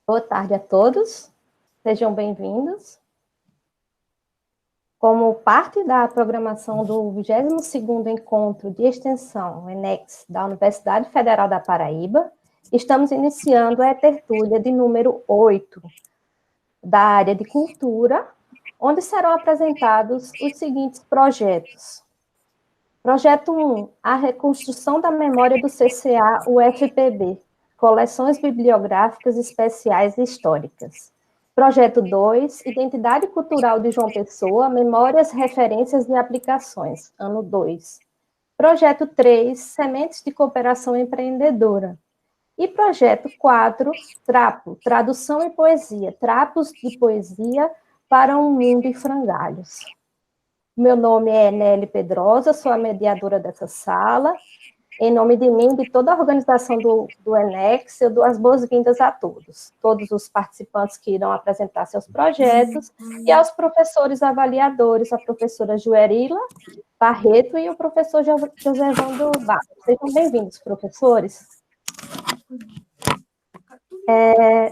Boa tarde a todos, sejam bem-vindos. Como parte da programação do 22º Encontro de Extensão, ENEX, da Universidade Federal da Paraíba, estamos iniciando a tertúlia de número 8, da área de cultura, onde serão apresentados os seguintes projetos. Projeto 1, a reconstrução da memória do CCA-UFPB, coleções bibliográficas especiais e históricas. Projeto 2, Identidade Cultural de João Pessoa, Memórias, Referências e Aplicações, ano 2. Projeto 3, Sementes de Cooperação Empreendedora. E projeto 4, Trapo, Tradução e Poesia, Trapos de Poesia para um Mundo em Frangalhos. Meu nome é Nelly Pedrosa, sou a mediadora dessa sala. Em nome de mim, de toda a organização do ENEX, eu dou as boas-vindas a todos os participantes que irão apresentar seus projetos, e aos professores avaliadores, a professora Joerila Barreto e o professor Josevando Barros. Sejam bem-vindos, professores.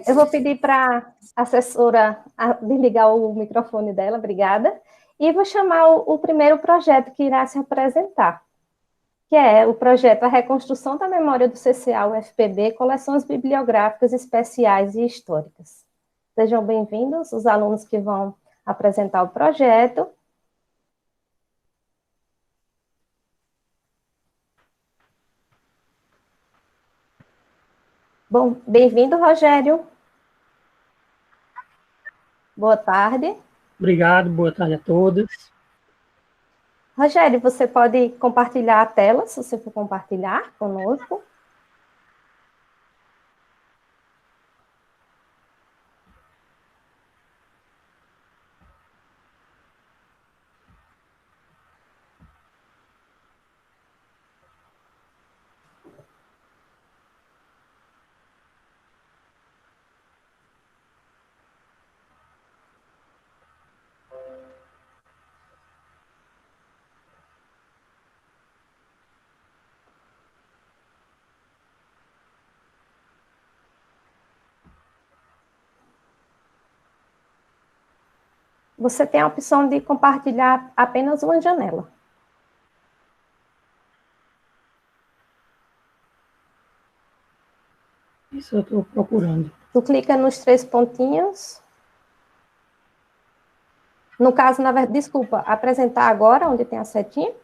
Eu vou pedir para a assessora desligar o microfone dela, obrigada, e vou chamar o primeiro projeto que irá se apresentar, que é o projeto A Reconstrução da Memória do CCA-UFPB, Coleções Bibliográficas Especiais e Históricas. Sejam bem-vindos os alunos que vão apresentar o projeto. Bom, bem-vindo, Rogério. Boa tarde. Obrigado, boa tarde a todos. Rogério, você pode compartilhar a tela, se você for compartilhar conosco. Você tem a opção de compartilhar apenas uma janela. Isso eu estou procurando. Tu clica nos 3 pontinhos. No caso, na verdade, desculpa, apresentar agora, onde tem a setinha.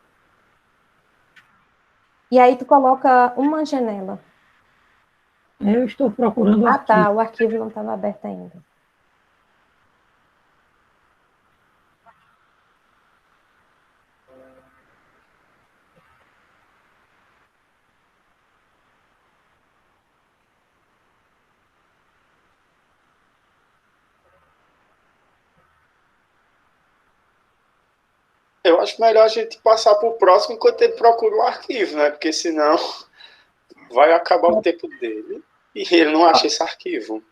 E aí tu coloca uma janela. Eu estou procurando o arquivo. Tá, o arquivo não estava aberto ainda. Eu acho melhor a gente passar para o próximo enquanto ele procura o arquivo, né? Porque senão vai acabar o tempo dele e ele não acha esse arquivo.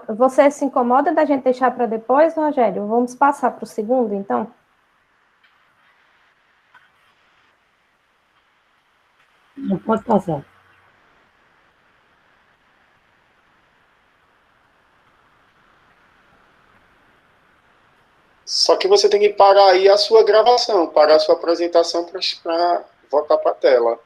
Você se incomoda da gente deixar para depois, Rogério? Vamos passar para o segundo, então? Não pode passar. Só que você tem que parar aí a sua gravação, parar a sua apresentação para voltar para a tela.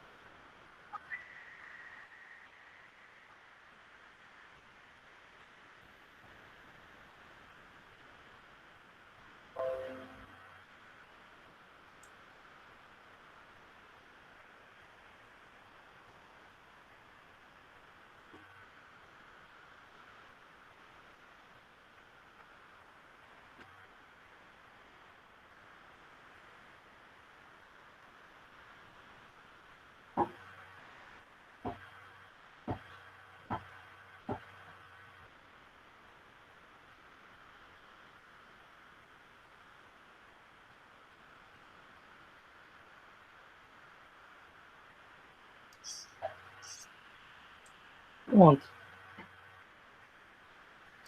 Pronto.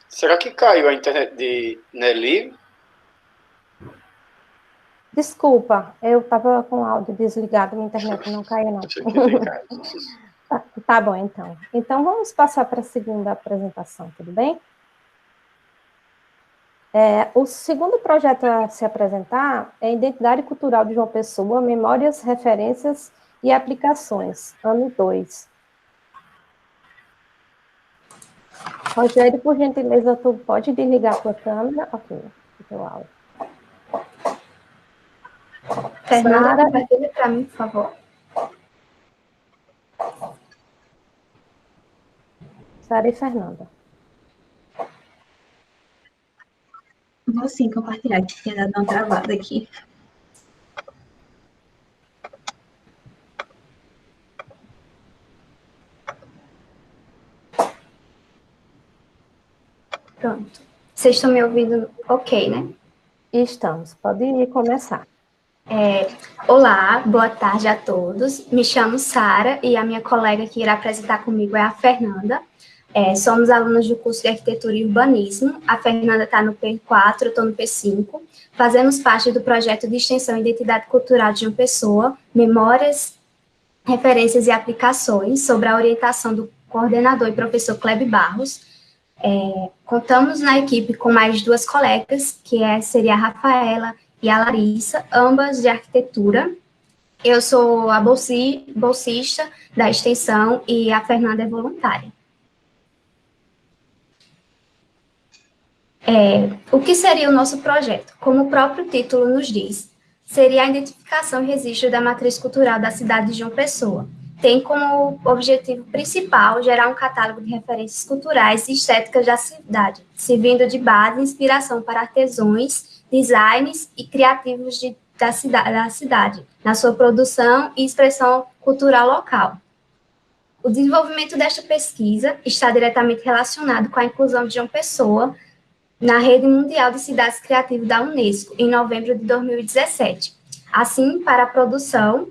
Será que caiu a internet de Nelly? Desculpa, eu estava com o áudio desligado, minha internet não caiu, não. Achei que tinha caído. Tá bom, então. Então, vamos passar para a segunda apresentação, tudo bem? O segundo projeto a se apresentar é Identidade Cultural de João Pessoa, Memórias, Referências e Aplicações, ano 2. Rogério, por gentileza, tu pode desligar a tua câmera? Ok, o teu áudio. Fernanda, compartilha para mim, por favor. Sara e Fernanda. Vou sim compartilhar, que tinha dado uma travada aqui. Pronto. Vocês estão me ouvindo ok, né? Estamos, pode começar. Olá, boa tarde a todos. Me chamo Sara e a minha colega que irá apresentar comigo é a Fernanda. Somos alunos do curso de Arquitetura e Urbanismo. A Fernanda está no P4, eu estou no P5. Fazemos parte do projeto de extensão Identidade Cultural de João Pessoa, Memórias, Referências e Aplicações, sobre a orientação do coordenador e professor Clebe Barros. Contamos na equipe com mais 2 colegas, que seria a Rafaela e a Larissa, ambas de arquitetura. Eu sou a bolsista da extensão e a Fernanda é voluntária. O que seria o nosso projeto? Como o próprio título nos diz, seria a identificação e registro da matriz cultural da cidade de João Pessoa. Tem como objetivo principal gerar um catálogo de referências culturais e estéticas da cidade, servindo de base e inspiração para artesãos, designers e criativos da cidade, na sua produção e expressão cultural local. O desenvolvimento desta pesquisa está diretamente relacionado com a inclusão de João Pessoa na Rede Mundial de Cidades Criativas da Unesco, em novembro de 2017. Assim, para a produção,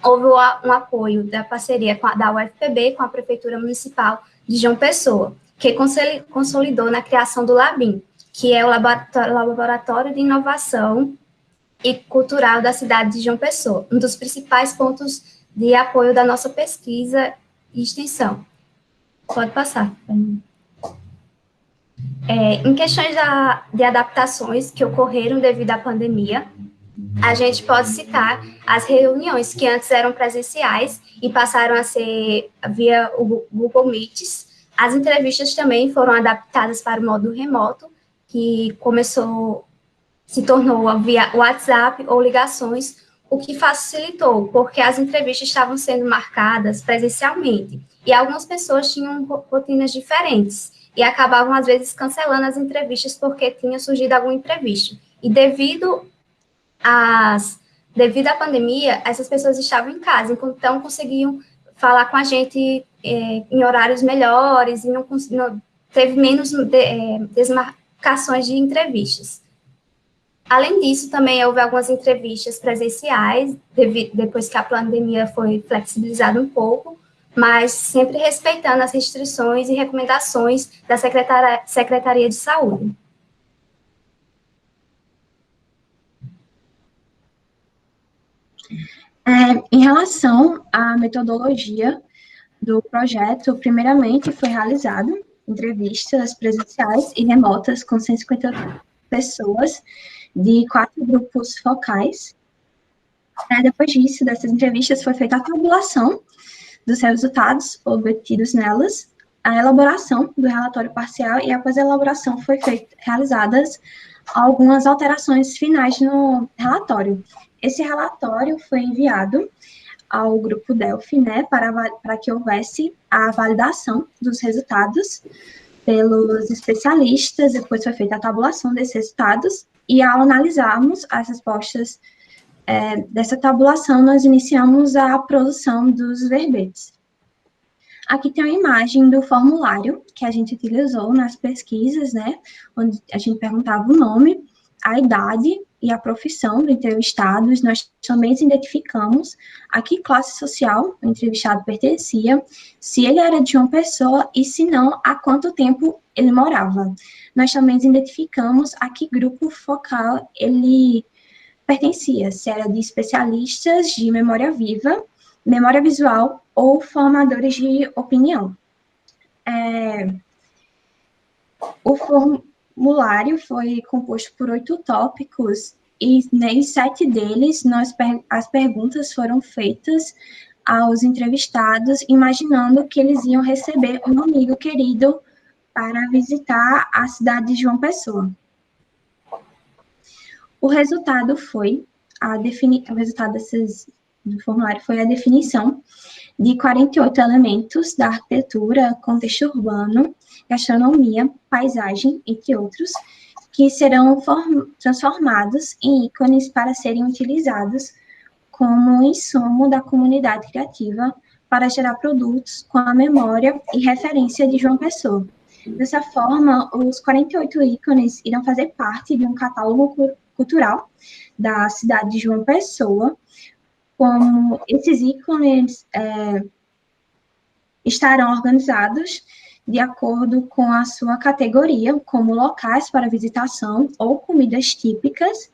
houve um apoio da parceria da UFPB com a Prefeitura Municipal de João Pessoa, que consolidou na criação do LABIM, que é o Laboratório de Inovação e Cultural da cidade de João Pessoa, um dos principais pontos de apoio da nossa pesquisa e extensão. Pode passar. Em questões de adaptações que ocorreram devido à pandemia, a gente pode citar as reuniões que antes eram presenciais e passaram a ser via o Google Meets. As entrevistas também foram adaptadas para o modo remoto, que se tornou via WhatsApp ou ligações, o que facilitou, porque as entrevistas estavam sendo marcadas presencialmente, e algumas pessoas tinham rotinas diferentes, e acabavam, às vezes, cancelando as entrevistas porque tinha surgido algum imprevisto. E devido à pandemia, essas pessoas estavam em casa, então conseguiam falar com a gente em horários melhores, e não teve menos desmarcações de entrevistas. Além disso, também houve algumas entrevistas presenciais, depois que a pandemia foi flexibilizada um pouco, mas sempre respeitando as restrições e recomendações da Secretaria de Saúde. Em relação à metodologia do projeto, primeiramente foi realizado entrevistas presenciais e remotas com 150 pessoas de 4 grupos focais. Depois disso, dessas entrevistas, foi feita a tabulação dos resultados obtidos nelas, a elaboração do relatório parcial, e após a elaboração realizadas algumas alterações finais no relatório. Esse relatório foi enviado ao grupo Delphi, para que houvesse a validação dos resultados pelos especialistas. Depois foi feita a tabulação desses resultados, e ao analisarmos as respostas dessa tabulação, nós iniciamos a produção dos verbetes. Aqui tem uma imagem do formulário que a gente utilizou nas pesquisas, onde a gente perguntava o nome, a idade e a profissão do entrevistado, nós também identificamos a que classe social o entrevistado pertencia, se ele era de João Pessoa e, se não, há quanto tempo ele morava. Nós também identificamos a que grupo focal ele pertencia, se era de especialistas de memória viva, memória visual ou formadores de opinião. O formulário foi composto por 8 tópicos e em 7 deles as perguntas foram feitas aos entrevistados, imaginando que eles iam receber um amigo querido para visitar a cidade de João Pessoa. O resultado foi do formulário foi a definição de 48 elementos da arquitetura, contexto urbano, gastronomia, paisagem, entre outros, que serão transformados em ícones para serem utilizados como insumo da comunidade criativa para gerar produtos com a memória e referência de João Pessoa. Dessa forma, os 48 ícones irão fazer parte de um catálogo cultural da cidade de João Pessoa. Como esses ícones estarão organizados de acordo com a sua categoria, como locais para visitação ou comidas típicas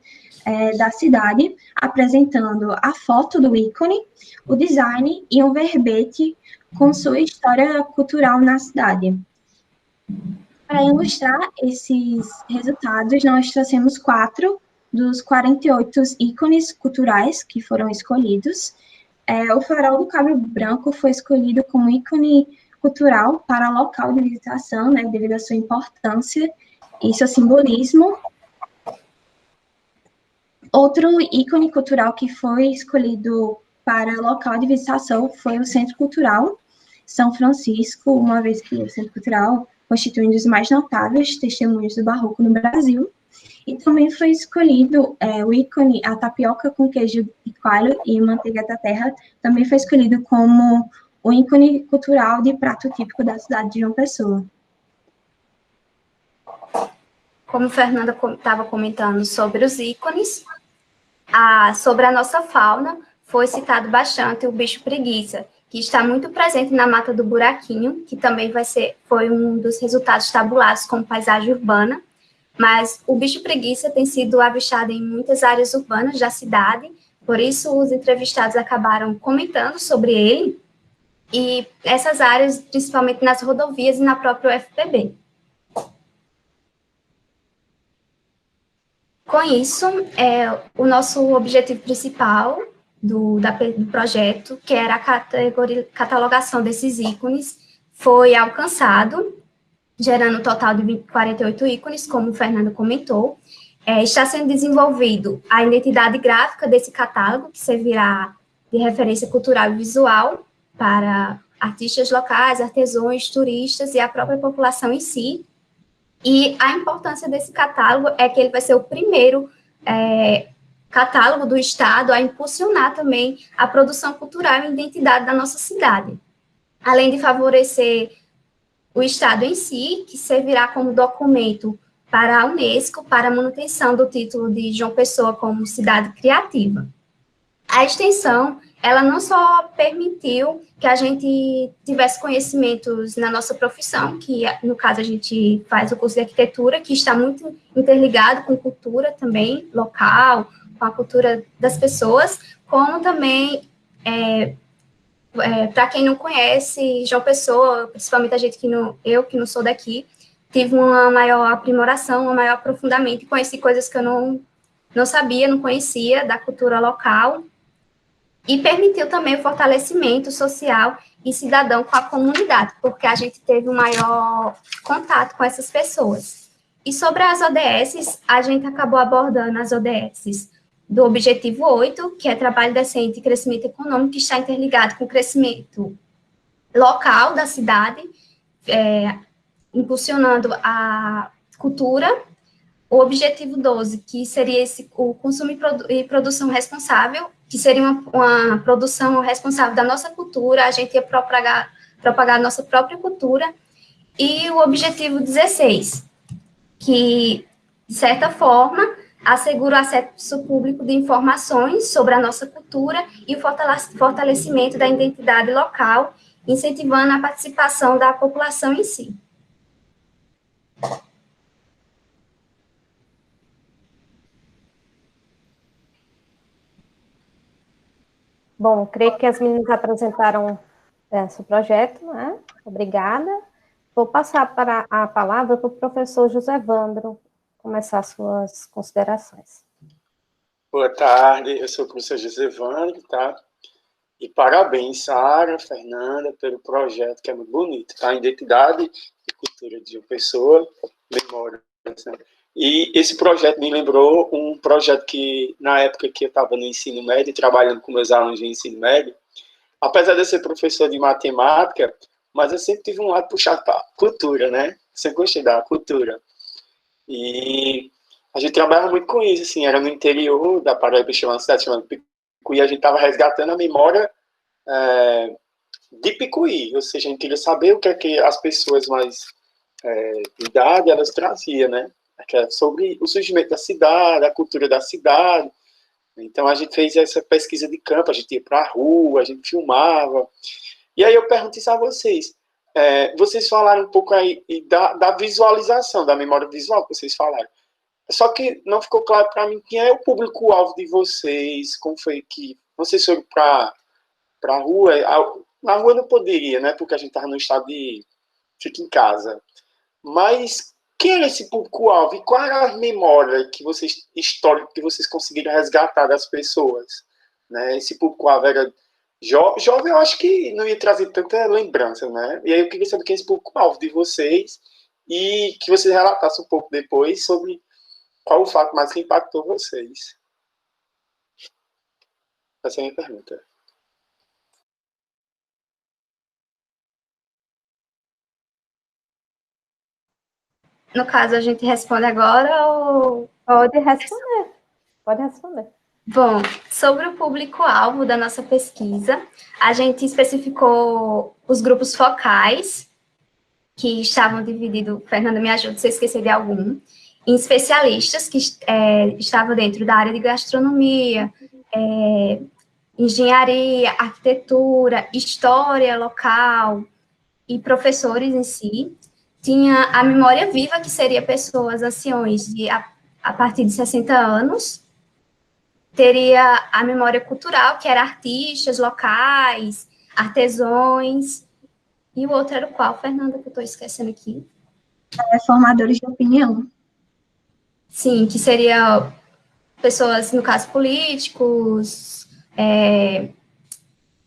da cidade, apresentando a foto do ícone, o design e um verbete com sua história cultural na cidade. Para ilustrar esses resultados, nós trouxemos 4 dos 48 ícones culturais que foram escolhidos. O Farol do Cabo Branco foi escolhido como ícone cultural para local de visitação, né, devido à sua importância e seu simbolismo. Outro ícone cultural que foi escolhido para local de visitação foi o Centro Cultural São Francisco, uma vez que o Centro Cultural constitui um dos mais notáveis testemunhos do Barroco no Brasil. E também foi escolhido o ícone, a tapioca com queijo de coalho e manteiga da terra, também foi escolhido como o ícone cultural de prato típico da cidade de João Pessoa. Como a Fernanda estava comentando sobre os ícones, sobre a nossa fauna, foi citado bastante o bicho preguiça, que está muito presente na Mata do Buraquinho, que também foi um dos resultados tabulados como paisagem urbana. Mas o bicho preguiça tem sido avistado em muitas áreas urbanas da cidade, por isso os entrevistados acabaram comentando sobre ele, e essas áreas, principalmente nas rodovias e na própria UFPB. Com isso, o nosso objetivo principal do projeto, que era a catalogação desses ícones, foi alcançado, gerando um total de 48 ícones, como o Fernando comentou. Está sendo desenvolvido a identidade gráfica desse catálogo, que servirá de referência cultural e visual para artistas locais, artesãos, turistas e a própria população em si. E a importância desse catálogo é que ele vai ser o primeiro catálogo do Estado a impulsionar também a produção cultural e identidade da nossa cidade, além de favorecer o Estado em si, que servirá como documento para a Unesco, para a manutenção do título de João Pessoa como cidade criativa. A extensão, ela não só permitiu que a gente tivesse conhecimentos na nossa profissão, que no caso a gente faz o curso de arquitetura, que está muito interligado com cultura também local, com a cultura das pessoas, como também para quem não conhece João Pessoa, principalmente a gente eu que não sou daqui, tive uma maior aprimoração, um maior aprofundamento, e conheci coisas que eu não sabia, não conhecia da cultura local, e permitiu também o fortalecimento social e cidadão com a comunidade, porque a gente teve um maior contato com essas pessoas. E sobre as ODSs, a gente acabou abordando as ODSs do objetivo 8, que é trabalho decente e crescimento econômico, que está interligado com o crescimento local da cidade, impulsionando a cultura. O objetivo 12, que seria o consumo e produção responsável, que seria uma produção responsável da nossa cultura, a gente ia propagar a nossa própria cultura. E o objetivo 16, que, de certa forma, assegura o acesso público de informações sobre a nossa cultura e o fortalecimento da identidade local, incentivando a participação da população em si. Bom, creio que as meninas apresentaram seu projeto, né? Obrigada. Vou passar a palavra para o professor José Vandro começar suas considerações. Boa tarde, eu sou o professor José Vandro, tá? E parabéns, Sara, Fernanda, pelo projeto, que é muito bonito, tá? Identidade e cultura de uma pessoa, memória, né? E esse projeto me lembrou um projeto que, na época que eu estava no ensino médio, trabalhando com meus alunos de ensino médio, apesar de eu ser professor de matemática, mas eu sempre tive um lado puxado para a cultura, né? Sempre gostei da cultura. E a gente trabalhava muito com isso, assim, era no interior da Paraíba, uma cidade chamada Picuí, a gente estava resgatando a memória de Picuí, ou seja, a gente queria saber o que é que as pessoas mais de idade, elas traziam, né? Sobre o surgimento da cidade, a cultura da cidade. Então a gente fez essa pesquisa de campo, a gente ia para a rua, a gente filmava. E aí eu pergunto isso a vocês. Vocês falaram um pouco aí da visualização, da memória visual que vocês falaram. Só que não ficou claro para mim quem é o público-alvo de vocês, como foi que vocês foram para a rua. Na rua não poderia, né? Porque a gente estava no estado de fica em casa. Mas quem era esse público-alvo e qual era a memória histórica que vocês conseguiram resgatar das pessoas? Né? Esse público-alvo era jovem, eu acho que não ia trazer tanta lembrança, né? E aí eu queria saber quem é esse público-alvo de vocês e que vocês relatassem um pouco depois sobre qual o fato mais que impactou vocês. Essa é a minha pergunta. No caso, a gente responde agora ou... Pode responder. Pode responder. Bom, sobre o público-alvo da nossa pesquisa, a gente especificou os grupos focais, que estavam divididos, Fernanda, me ajuda se eu esquecer de algum, em especialistas que estavam dentro da área de gastronomia, engenharia, arquitetura, história local e professores em si. Tinha a memória viva, que seria pessoas, anciões a partir de 60 anos. Teria a memória cultural, que era artistas locais, artesãos. E o outro era o qual, Fernanda, que eu estou esquecendo aqui? Formadores de opinião. Sim, que seria pessoas, no caso, políticos,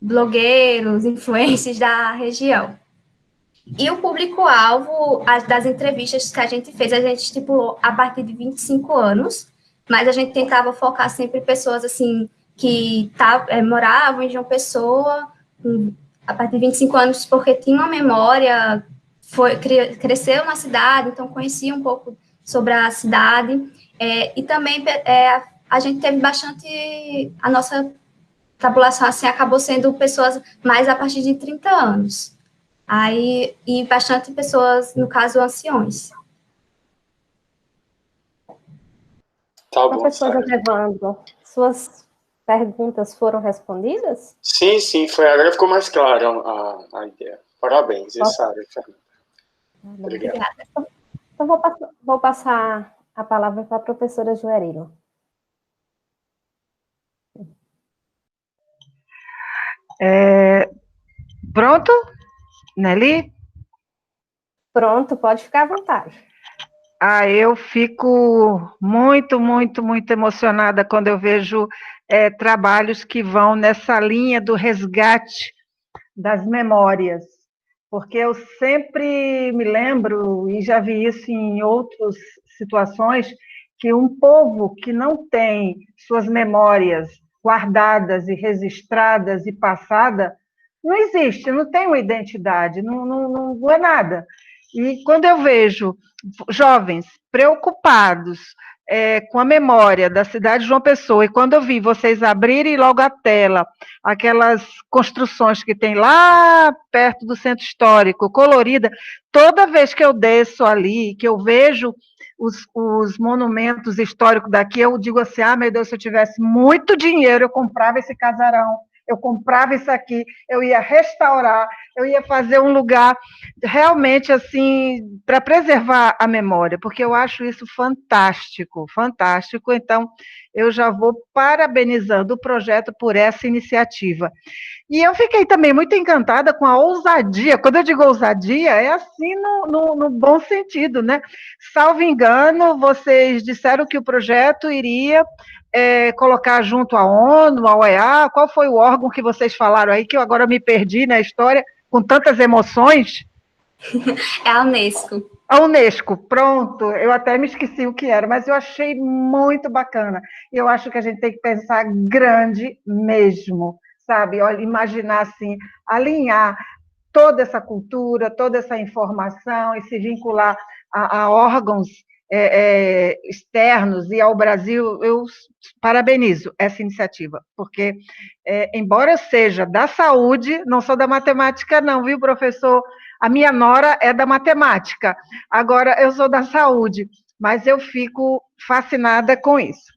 blogueiros, influencers da região. E o público-alvo das entrevistas que a gente fez, a gente estipulou a partir de 25 anos, mas a gente tentava focar sempre pessoas, assim, que moravam em João Pessoa, a partir de 25 anos, porque tinha uma memória, cresceu na cidade, então conhecia um pouco sobre a cidade, e também a gente teve bastante, a nossa população, assim, acabou sendo pessoas mais a partir de 30 anos. E bastante pessoas, no caso, anciões. Tá bom, professor José Vandro, suas perguntas foram respondidas? Sim, foi. Agora ficou mais clara a ideia. Parabéns, Sara e Fernanda. Obrigado. Então, vou passar a palavra para a professora Joerilo. Pronto, Nelly? Pronto, pode ficar à vontade. Eu fico muito, muito, muito emocionada quando eu vejo trabalhos que vão nessa linha do resgate das memórias, porque eu sempre me lembro, e já vi isso em outras situações, que um povo que não tem suas memórias guardadas e registradas e passadas, não existe, não tem uma identidade, não é nada. E quando eu vejo jovens preocupados com a memória da cidade de João Pessoa, e quando eu vi vocês abrirem logo a tela, aquelas construções que tem lá perto do centro histórico, colorida, toda vez que eu desço ali, que eu vejo os monumentos históricos daqui, eu digo assim, meu Deus, se eu tivesse muito dinheiro, eu comprava esse casarão, eu comprava isso aqui, eu ia restaurar, eu ia fazer um lugar realmente assim, para preservar a memória, porque eu acho isso fantástico, fantástico. Então, eu já vou parabenizando o projeto por essa iniciativa. E eu fiquei também muito encantada com a ousadia. Quando eu digo ousadia, é assim no bom sentido, né? Salvo engano, vocês disseram que o projeto iria colocar junto à ONU, à OEA. Qual foi o órgão que vocês falaram aí, que eu agora me perdi na história, com tantas emoções? É a Unesco. A Unesco, pronto, eu até me esqueci o que era, mas eu achei muito bacana. E eu acho que a gente tem que pensar grande mesmo, sabe? Olha, imaginar assim, alinhar toda essa cultura, toda essa informação e se vincular a órgãos externos e ao Brasil. Eu parabenizo essa iniciativa, porque, embora eu seja da saúde, não sou da matemática não, viu, professor? A minha nora é da matemática, agora eu sou da saúde, mas eu fico fascinada com isso.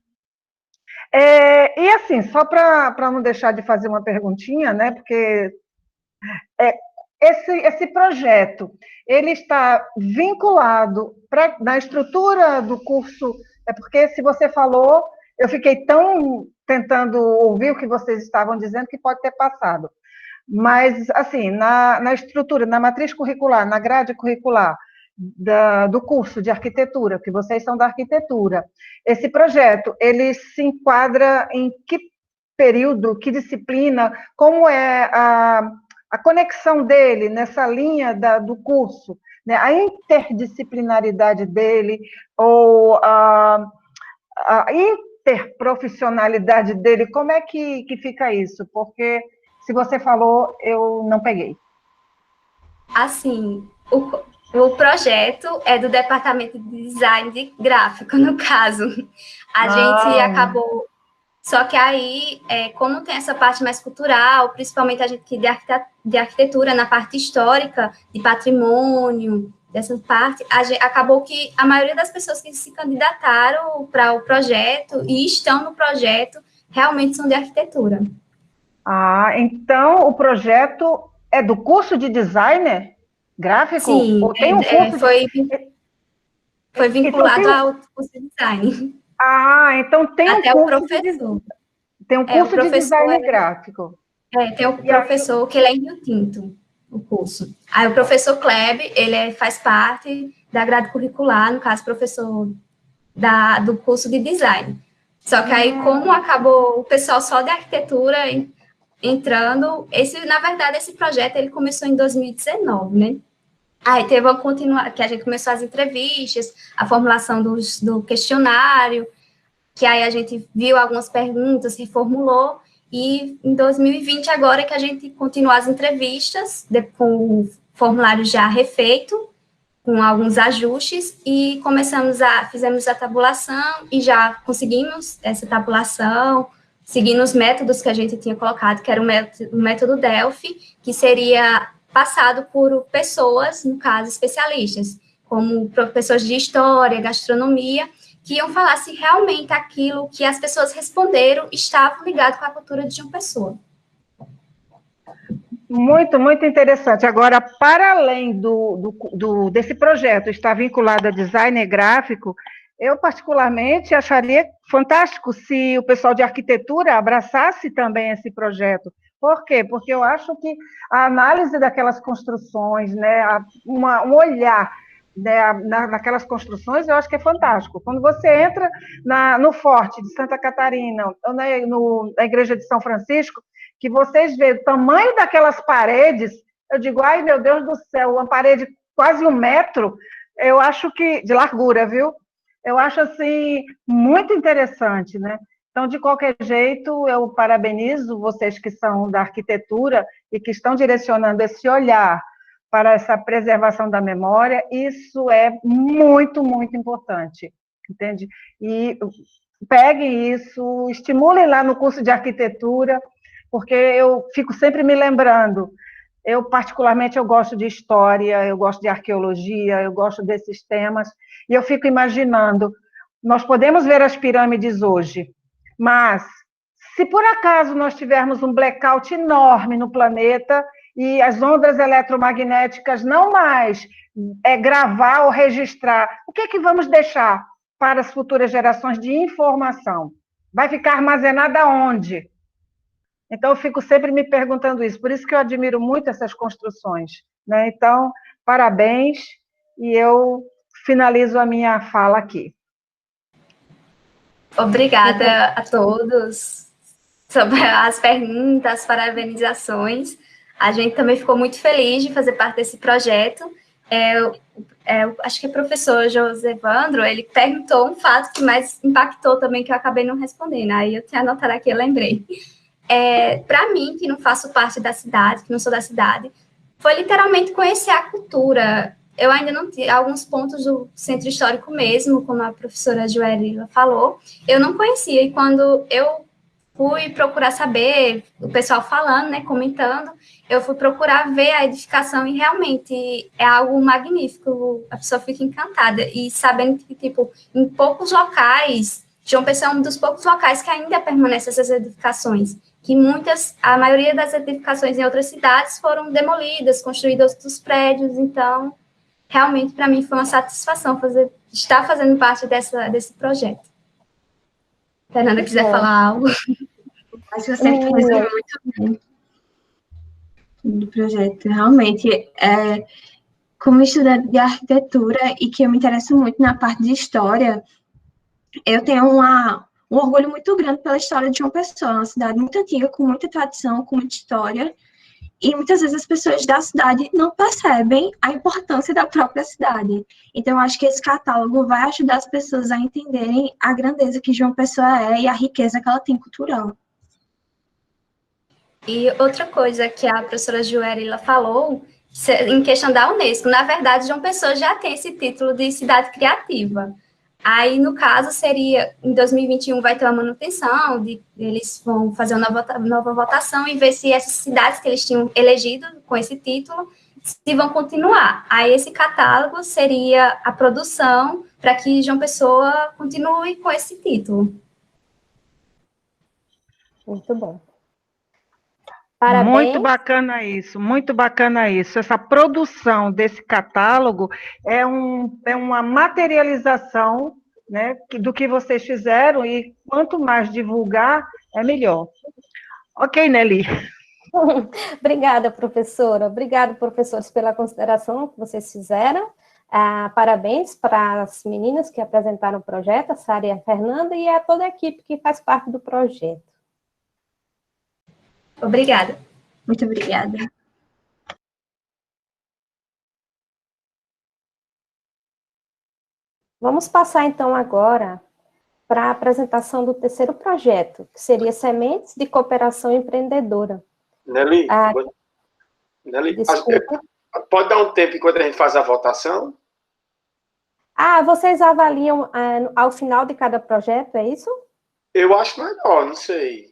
E assim, só para não deixar de fazer uma perguntinha, né, porque esse projeto, ele está vinculado na estrutura do curso, porque se você falou, eu fiquei tão tentando ouvir o que vocês estavam dizendo que pode ter passado. Mas, assim, na estrutura, na matriz curricular, na grade curricular do curso de arquitetura, que vocês são da arquitetura, esse projeto, ele se enquadra em que período, que disciplina, como é a conexão dele nessa linha do curso, né? A interdisciplinaridade dele, ou a interprofissionalidade dele, como é que fica isso? Porque, se você falou, eu não peguei. Assim, o projeto é do Departamento de Design Gráfico, no caso. A gente acabou... Só que aí, como tem essa parte mais cultural, principalmente a gente que de arquitetura, na parte histórica, de patrimônio, dessa parte, acabou que a maioria das pessoas que se candidataram para o projeto e estão no projeto realmente são de arquitetura. Então o projeto é do curso de designer gráfico? Sim, ou tem um curso foi vinculado ao curso de design. Então tem até um o curso professor. Tem um curso de design gráfico. Tem o professor, que ele é em Rio Tinto, o curso. Aí o professor Kleb, ele faz parte da grade curricular, no caso, professor do curso de design. Só que aí, como acabou o pessoal só de arquitetura entrando, na verdade, esse projeto, ele começou em 2019, né? Aí teve que a gente começou as entrevistas, a formulação do questionário, que aí a gente viu algumas perguntas, reformulou, e em 2020 agora que a gente continuou as entrevistas, com o formulário já refeito, com alguns ajustes, e fizemos a tabulação, e já conseguimos essa tabulação, seguindo os métodos que a gente tinha colocado, que era o método Delphi, que seria passado por pessoas, no caso, especialistas, como professores de história, gastronomia, que iam falar se realmente aquilo que as pessoas responderam estava ligado com a cultura de João Pessoa. Muito, muito interessante. Agora, para além desse projeto estar vinculado a design gráfico, eu particularmente acharia fantástico se o pessoal de arquitetura abraçasse também esse projeto. Por quê? Porque eu acho que a análise daquelas construções, né, um olhar, né, naquelas construções, eu acho que é fantástico. Quando você entra no Forte de Santa Catarina, ou na Igreja de São Francisco, que vocês veem o tamanho daquelas paredes, eu digo, ai, meu Deus do céu, uma parede quase 1 metro, eu acho que, de largura, viu? Eu acho, assim, muito interessante, né? Então, de qualquer jeito, eu parabenizo vocês que são da arquitetura e que estão direcionando esse olhar para essa preservação da memória. Isso é muito, muito importante. entende? E peguem isso, estimulem lá no curso de arquitetura, porque eu fico sempre me lembrando, eu particularmente eu gosto de história, eu gosto de arqueologia, eu gosto desses temas, e eu fico imaginando, nós podemos ver as pirâmides hoje, mas se por acaso nós tivermos um blackout enorme no planeta e as ondas eletromagnéticas não mais gravar ou registrar, o que é que vamos deixar para as futuras gerações de informação? Vai ficar armazenada onde? Então, eu fico sempre me perguntando isso. Por isso que eu admiro muito essas construções, né? Então, parabéns, e eu finalizo a minha fala aqui. Obrigada a todos sobre as perguntas, parabenizações. A gente também ficou muito feliz de fazer parte desse projeto. Acho que o professor José Evandro, ele perguntou um fato que mais impactou também, que eu acabei não respondendo. Aí eu tinha anotado aqui, eu lembrei. Para mim, que não faço parte da cidade, que não sou da cidade, foi literalmente conhecer a cultura. Eu ainda não tive alguns pontos do centro histórico mesmo, como a professora Joelila falou, eu não conhecia, e quando eu fui procurar saber, o pessoal falando, né, comentando, eu fui procurar ver a edificação e realmente é algo magnífico, a pessoa fica encantada, e sabendo que, tipo, em poucos locais, João Pessoa é um dos poucos locais que ainda permanecem essas edificações, que a maioria das edificações em outras cidades foram demolidas, construídos outros prédios, então, realmente, para mim, foi uma satisfação estar fazendo parte desse projeto. Fernanda, quiser falar algo? Acho que você fez muito bem do projeto. Realmente, como estudante de arquitetura e que eu me interesso muito na parte de história, eu tenho um orgulho muito grande pela história de João Pessoa, uma cidade muito antiga, com muita tradição, com muita história, e muitas vezes as pessoas da cidade não percebem a importância da própria cidade. Então, eu acho que esse catálogo vai ajudar as pessoas a entenderem a grandeza que João Pessoa é e a riqueza que ela tem cultural. E outra coisa que a professora Joelila falou, em questão da Unesco, na verdade, João Pessoa já tem esse título de cidade criativa. Aí, no caso, seria, em 2021 vai ter uma manutenção, eles vão fazer uma nova votação e ver se essas cidades que eles tinham elegido com esse título, se vão continuar. Aí, esse catálogo seria a produção para que João Pessoa continue com esse título. Muito bom. Parabéns. Muito bacana isso. Essa produção desse catálogo é uma materialização, né, do que vocês fizeram, e quanto mais divulgar, é melhor. Ok, Nelly? Obrigada, professora. Obrigada, professores, pela consideração que vocês fizeram. Parabéns para as meninas que apresentaram o projeto, a Sara e a Fernanda, e a toda a equipe que faz parte do projeto. Obrigada. Muito obrigada. Vamos passar, então, agora para a apresentação do terceiro projeto, que seria Sementes de Cooperação Empreendedora. Nelly, desculpa. Pode dar um tempo enquanto a gente faz a votação? Vocês avaliam ao final de cada projeto, é isso? Eu acho melhor, não sei.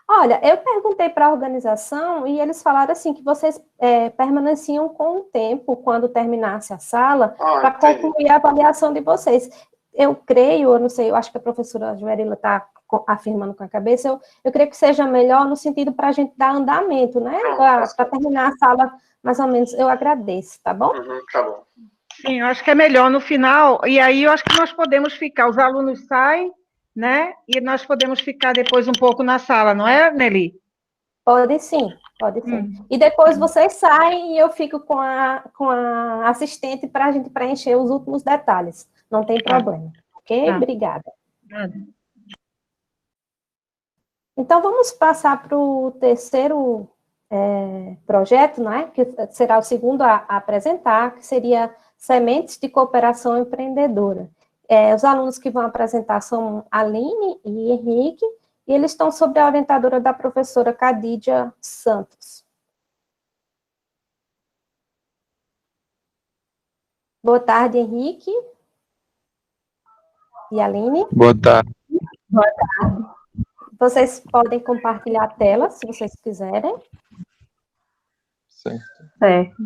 Olha, eu perguntei para a organização e eles falaram assim que vocês permaneciam com o tempo quando terminasse a sala para concluir a avaliação de vocês. Eu creio, eu não sei, eu acho que a professora Joelila está afirmando com a cabeça, eu creio que seja melhor no sentido para a gente dar andamento, né? Para terminar a sala, mais ou menos, eu agradeço, tá bom? Tá bom. Sim, eu acho que é melhor no final, e aí eu acho que nós podemos ficar, os alunos saem, né? E nós podemos ficar depois um pouco na sala, não é, Nelly? Pode sim, pode sim. E depois vocês saem e eu fico com a assistente para a gente preencher os últimos detalhes. Não tem problema, ok? Obrigada. Então, vamos passar para o terceiro projeto, né? Que será o segundo a apresentar, que seria Sementes de Cooperação Empreendedora. Os alunos que vão apresentar são Aline e Henrique, e eles estão sob a orientadora da professora Cadídia Santos. Boa tarde, Henrique. e Aline. Boa tarde. Boa tarde. Vocês podem compartilhar a tela, se vocês quiserem. Certo. Certo.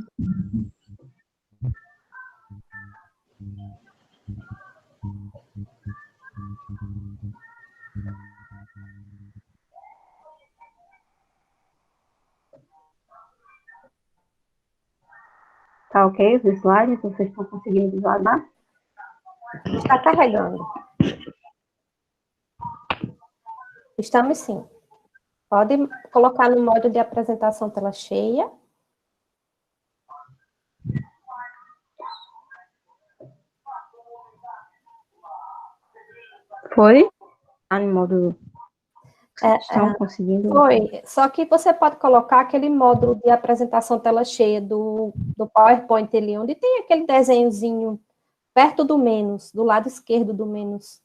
Tá ok os slides? Vocês estão conseguindo visualizar? Está carregando. Estamos sim. Pode colocar no modo de apresentação tela cheia. Foi? Tá no modo... Estão conseguindo... Foi, só que você pode colocar aquele módulo de apresentação tela cheia do PowerPoint ali, onde tem aquele desenhozinho perto do menos, do lado esquerdo do menos.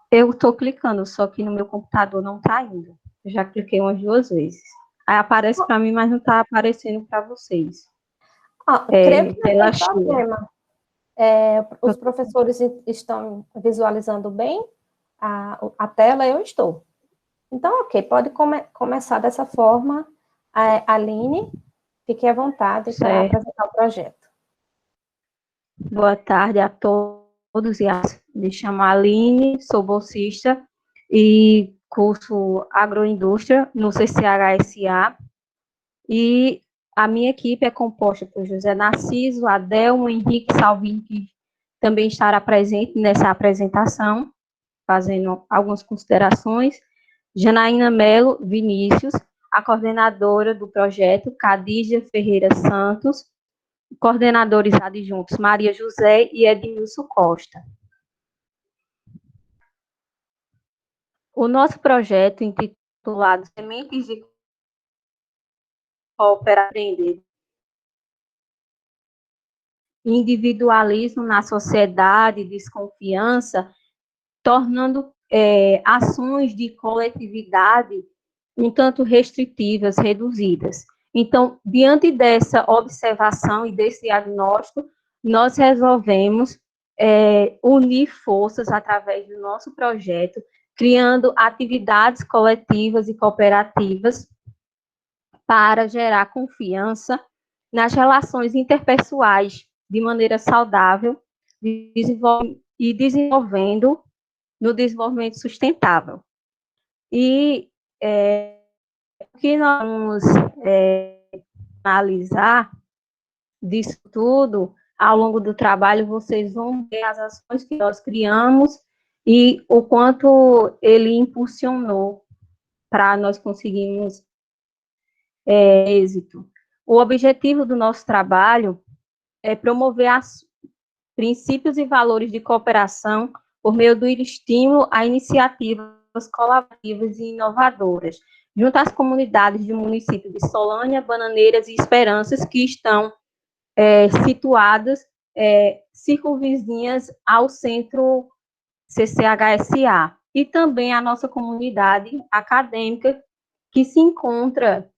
Eu estou clicando, só que no meu computador não está indo. Eu já cliquei umas 2 vezes. Aí aparece para mim, mas não está aparecendo para vocês. Creio que não tem problema. Os professores estão visualizando bem a tela, eu estou. Então, ok, pode começar dessa forma. Aline, fique à vontade para apresentar o projeto. Boa tarde a todos e as. Me chamo Aline, sou bolsista e curso Agroindústria no CCHSA. E a minha equipe é composta por José Narciso, Adelmo, Henrique Salvini, que também estará presente nessa apresentação, fazendo algumas considerações, Janaína Melo Vinícius, a coordenadora do projeto, Cadígia Ferreira Santos, coordenadores adjuntos Maria José e Edmilson Costa. O nosso projeto, intitulado Sementes de Cooperar Aprender, individualismo na sociedade, desconfiança, tornando ações de coletividade um tanto restritivas, reduzidas. Então, diante dessa observação e desse diagnóstico, nós resolvemos unir forças através do nosso projeto, criando atividades coletivas e cooperativas para gerar confiança nas relações interpessoais de maneira saudável e desenvolvendo no desenvolvimento sustentável. E o que nós vamos analisar disso tudo, ao longo do trabalho, vocês vão ver as ações que nós criamos e o quanto ele impulsionou para nós conseguirmos êxito. O objetivo do nosso trabalho é promover princípios e valores de cooperação por meio do estímulo a iniciativas colaborativas e inovadoras, junto às comunidades do município de Solânia, Bananeiras e Esperanças, que estão situadas circunvizinhas ao centro CCHSA, e também a nossa comunidade acadêmica, que se encontra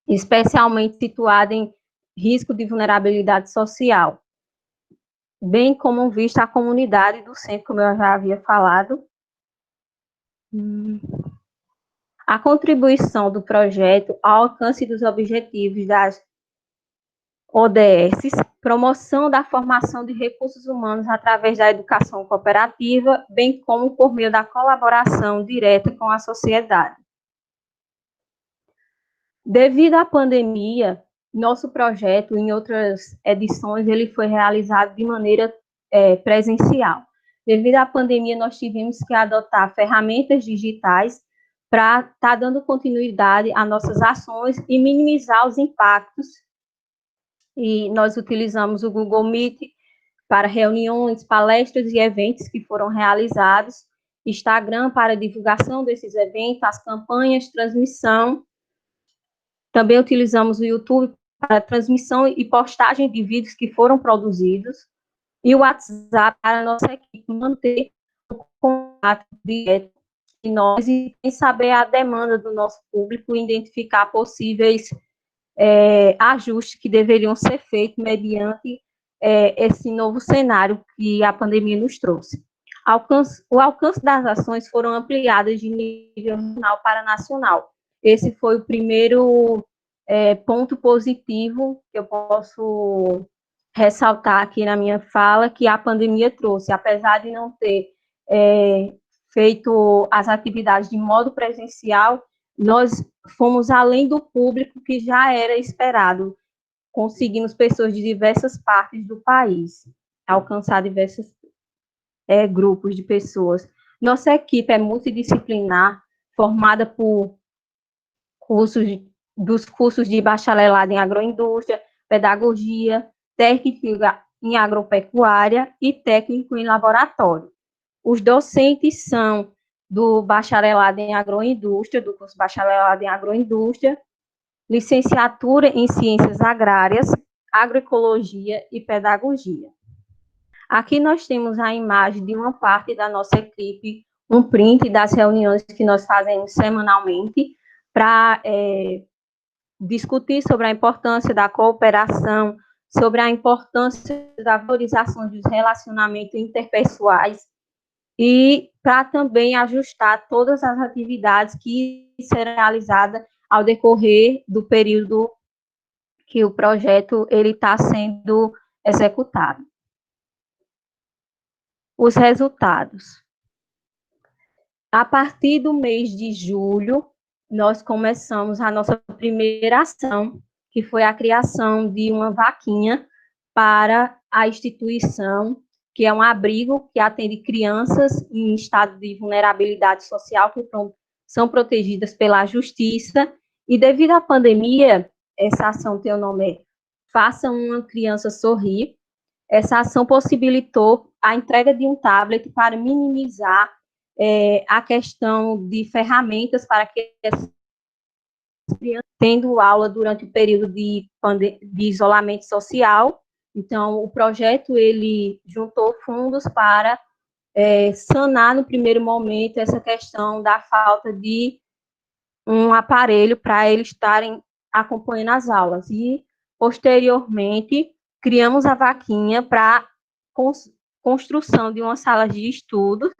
especialmente situada em risco de vulnerabilidade social, bem como vista a comunidade do centro, como eu já havia falado. A contribuição do projeto ao alcance dos objetivos das ODS, promoção da formação de recursos humanos através da educação cooperativa, bem como por meio da colaboração direta com a sociedade. Devido à pandemia, nosso projeto, em outras edições, ele foi realizado de maneira presencial. Devido à pandemia, nós tivemos que adotar ferramentas digitais para estar dando continuidade às nossas ações e minimizar os impactos. E nós utilizamos o Google Meet para reuniões, palestras e eventos que foram realizados, Instagram para divulgação desses eventos, as campanhas, transmissão. Também utilizamos o YouTube para transmissão e postagem de vídeos que foram produzidos, e o WhatsApp para a nossa equipe manter o contato direto de nós e saber a demanda do nosso público e identificar possíveis ajustes que deveriam ser feitos mediante esse novo cenário que a pandemia nos trouxe. O alcance das ações foram ampliadas de nível nacional para nacional. Esse foi o primeiro ponto positivo que eu posso ressaltar aqui na minha fala, que a pandemia trouxe. Apesar de não ter feito as atividades de modo presencial, nós fomos além do público que já era esperado. Conseguimos pessoas de diversas partes do país, alcançar diversos grupos de pessoas. Nossa equipe é multidisciplinar, formada por dos cursos de bacharelado em agroindústria, pedagogia, técnico em agropecuária e técnico em laboratório. Os docentes são do bacharelado em agroindústria, do curso bacharelado em agroindústria, licenciatura em ciências agrárias, agroecologia e pedagogia. Aqui nós temos a imagem de uma parte da nossa equipe, um print das reuniões que nós fazemos semanalmente para discutir sobre a importância da cooperação, sobre a importância da valorização dos relacionamentos interpessoais e para também ajustar todas as atividades que serão realizadas ao decorrer do período que o projeto está sendo executado. Os resultados. A partir do mês de julho, nós começamos a nossa primeira ação, que foi a criação de uma vaquinha para a instituição, que é um abrigo que atende crianças em estado de vulnerabilidade social, que são protegidas pela justiça, e devido à pandemia, essa ação tem o nome Faça uma Criança Sorrir. Essa ação possibilitou a entrega de um tablet para minimizar a questão de ferramentas para que as crianças tendo aula durante o período de isolamento social. Então, o projeto, ele juntou fundos para sanar, no primeiro momento, essa questão da falta de um aparelho para eles estarem acompanhando as aulas. E, posteriormente, criamos a vaquinha para construção de uma sala de estudos,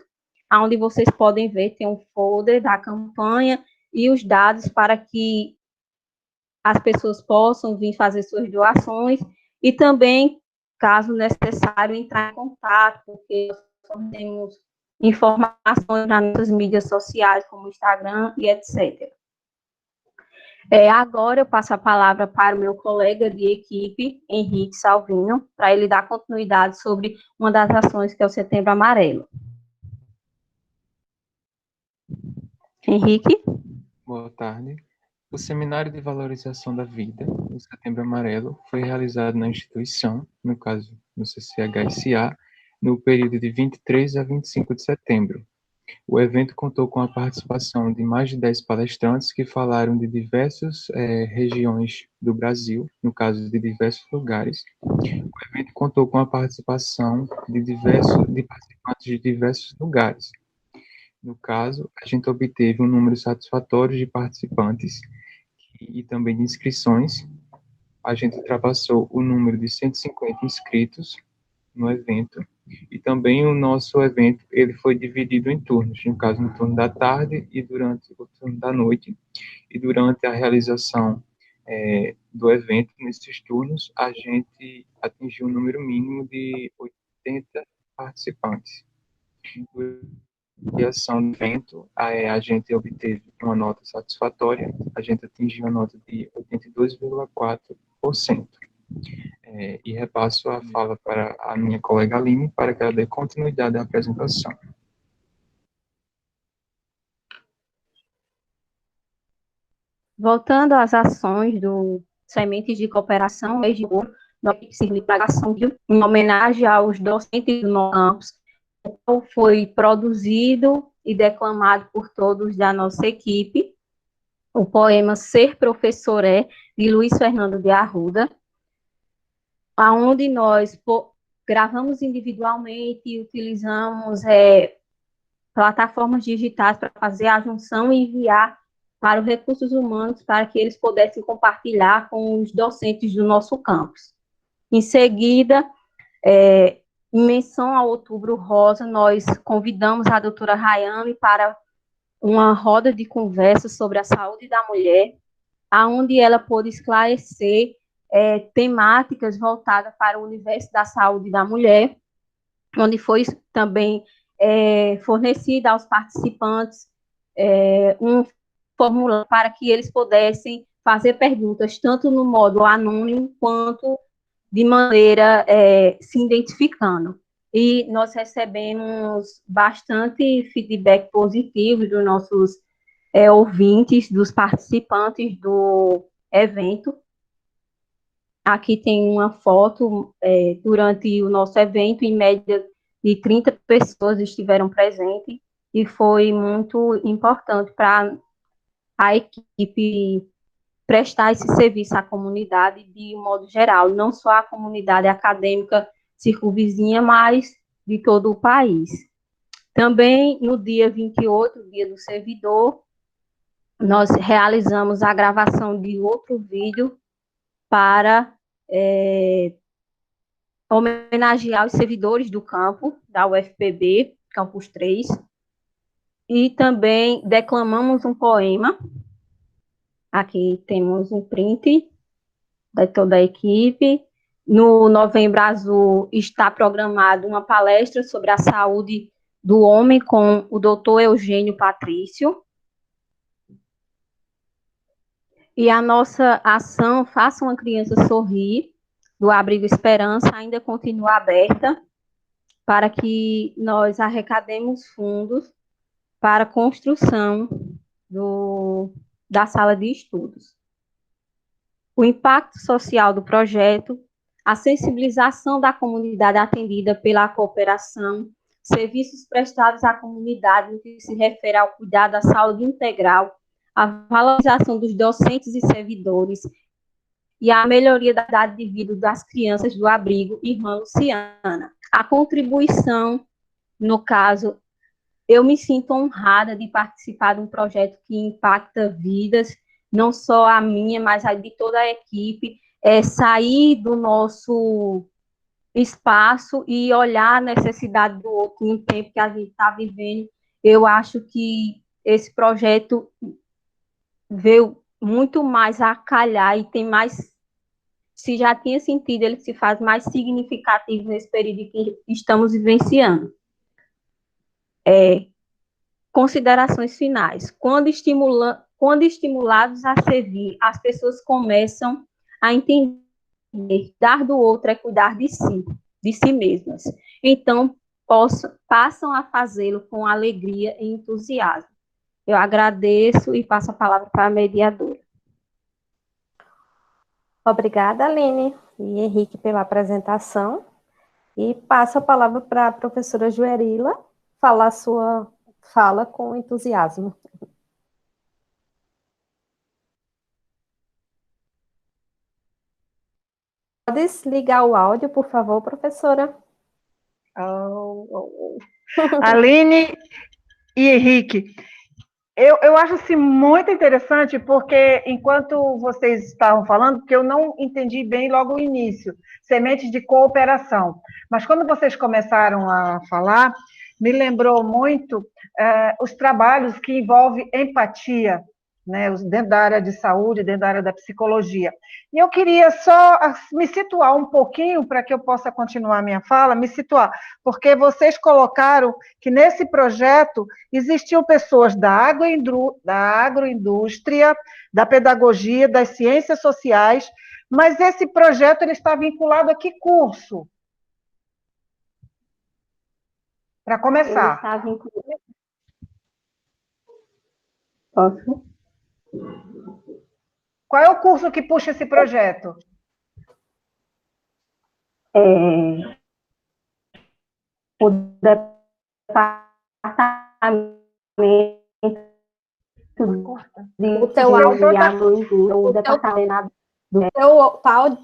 onde vocês podem ver, tem um folder da campanha e os dados para que as pessoas possam vir fazer suas doações e também, caso necessário, entrar em contato, porque nós temos informações nas nossas mídias sociais, como Instagram e etc. Agora eu passo a palavra para o meu colega de equipe, Henrique Salvino, para ele dar continuidade sobre uma das ações que é o Setembro Amarelo. Henrique? Boa tarde. O Seminário de Valorização da Vida, o Setembro Amarelo, foi realizado na instituição, no caso no CCHSA, no período de 23 a 25 de setembro. O evento contou com a participação de mais de 10 palestrantes que falaram de diversas regiões do Brasil, no caso de diversos lugares. O evento contou com a participação de participantes de diversos lugares. No caso, a gente obteve um número satisfatório de participantes e também de inscrições. A gente ultrapassou o número de 150 inscritos no evento. E também o nosso evento, ele foi dividido em turnos, no caso, no turno da tarde e durante o turno da noite. E durante a realização do evento, nesses turnos, a gente atingiu um número mínimo de 80 participantes. A ação do evento, a gente obteve uma nota satisfatória, a gente atingiu a nota de 82,4%. E repasso a fala para a minha colega Aline, para que ela dê continuidade à apresentação. Voltando às ações do Sementes de Cooperação, mês de julho, nós servimos para ação em homenagem aos docentes do nosso campus, foi produzido e declamado por todos da nossa equipe, o poema Ser Professor de Luiz Fernando de Arruda, onde nós gravamos individualmente e utilizamos plataformas digitais para fazer a junção e enviar para os recursos humanos para que eles pudessem compartilhar com os docentes do nosso campus. Em seguida, Em menção ao Outubro Rosa, nós convidamos a doutora Rayane para uma roda de conversa sobre a saúde da mulher, aonde ela pôde esclarecer temáticas voltadas para o universo da saúde da mulher, onde foi também fornecida aos participantes um formulário para que eles pudessem fazer perguntas, tanto no modo anônimo, quanto de maneira se identificando. E nós recebemos bastante feedback positivo dos nossos ouvintes, dos participantes do evento. Aqui tem uma foto, durante o nosso evento, em média de 30 pessoas estiveram presentes, e foi muito importante para a equipe prestar esse serviço à comunidade de um modo geral, não só a comunidade acadêmica circunvizinha, mas de todo o país. Também, no dia 28, dia do servidor, nós realizamos a gravação de outro vídeo para homenagear os servidores do campo, da UFPB, Campus 3, e também declamamos um poema. Aqui temos um print de toda a equipe. No Novembro Azul está programada uma palestra sobre a saúde do homem com o doutor Eugênio Patrício. E a nossa ação Faça uma Criança Sorrir, do Abrigo Esperança, ainda continua aberta para que nós arrecademos fundos para a construção da sala de estudos. O impacto social do projeto, a sensibilização da comunidade atendida pela cooperação, serviços prestados à comunidade no que se refere ao cuidado da saúde integral, a valorização dos docentes e servidores e a melhoria da qualidade de vida das crianças do abrigo Irmã Luciana. A contribuição, no caso, eu me sinto honrada de participar de um projeto que impacta vidas, não só a minha, mas a de toda a equipe, sair do nosso espaço e olhar a necessidade do outro no tempo que a gente está vivendo. Eu acho que esse projeto veio muito mais a calhar e tem mais, se já tinha sentido, ele se faz mais significativo nesse período que estamos vivenciando. Considerações finais. Quando estimulados a servir, as pessoas começam a entender que dar do outro é cuidar de si mesmas. Então, passam a fazê-lo com alegria e entusiasmo. Eu agradeço e passo a palavra para a mediadora. Obrigada, Aline e Henrique, pela apresentação. E passo a palavra para a professora Joerila falar sua fala com entusiasmo. Pode ligar o áudio, por favor, professora? Aline e Henrique, eu acho assim, muito interessante, porque enquanto vocês estavam falando, porque eu não entendi bem logo o início, sementes de cooperação, mas quando vocês começaram a falar, me lembrou muito os trabalhos que envolvem empatia, né, dentro da área de saúde, dentro da área da psicologia. E eu queria só me situar um pouquinho, para que eu possa continuar a minha fala, me situar, porque vocês colocaram que nesse projeto existiam pessoas da agroindústria, da pedagogia, das ciências sociais, mas esse projeto ele está vinculado a que curso? Para começar. Ele está vinculado. Posso? Qual é o curso que puxa esse projeto? O departamento O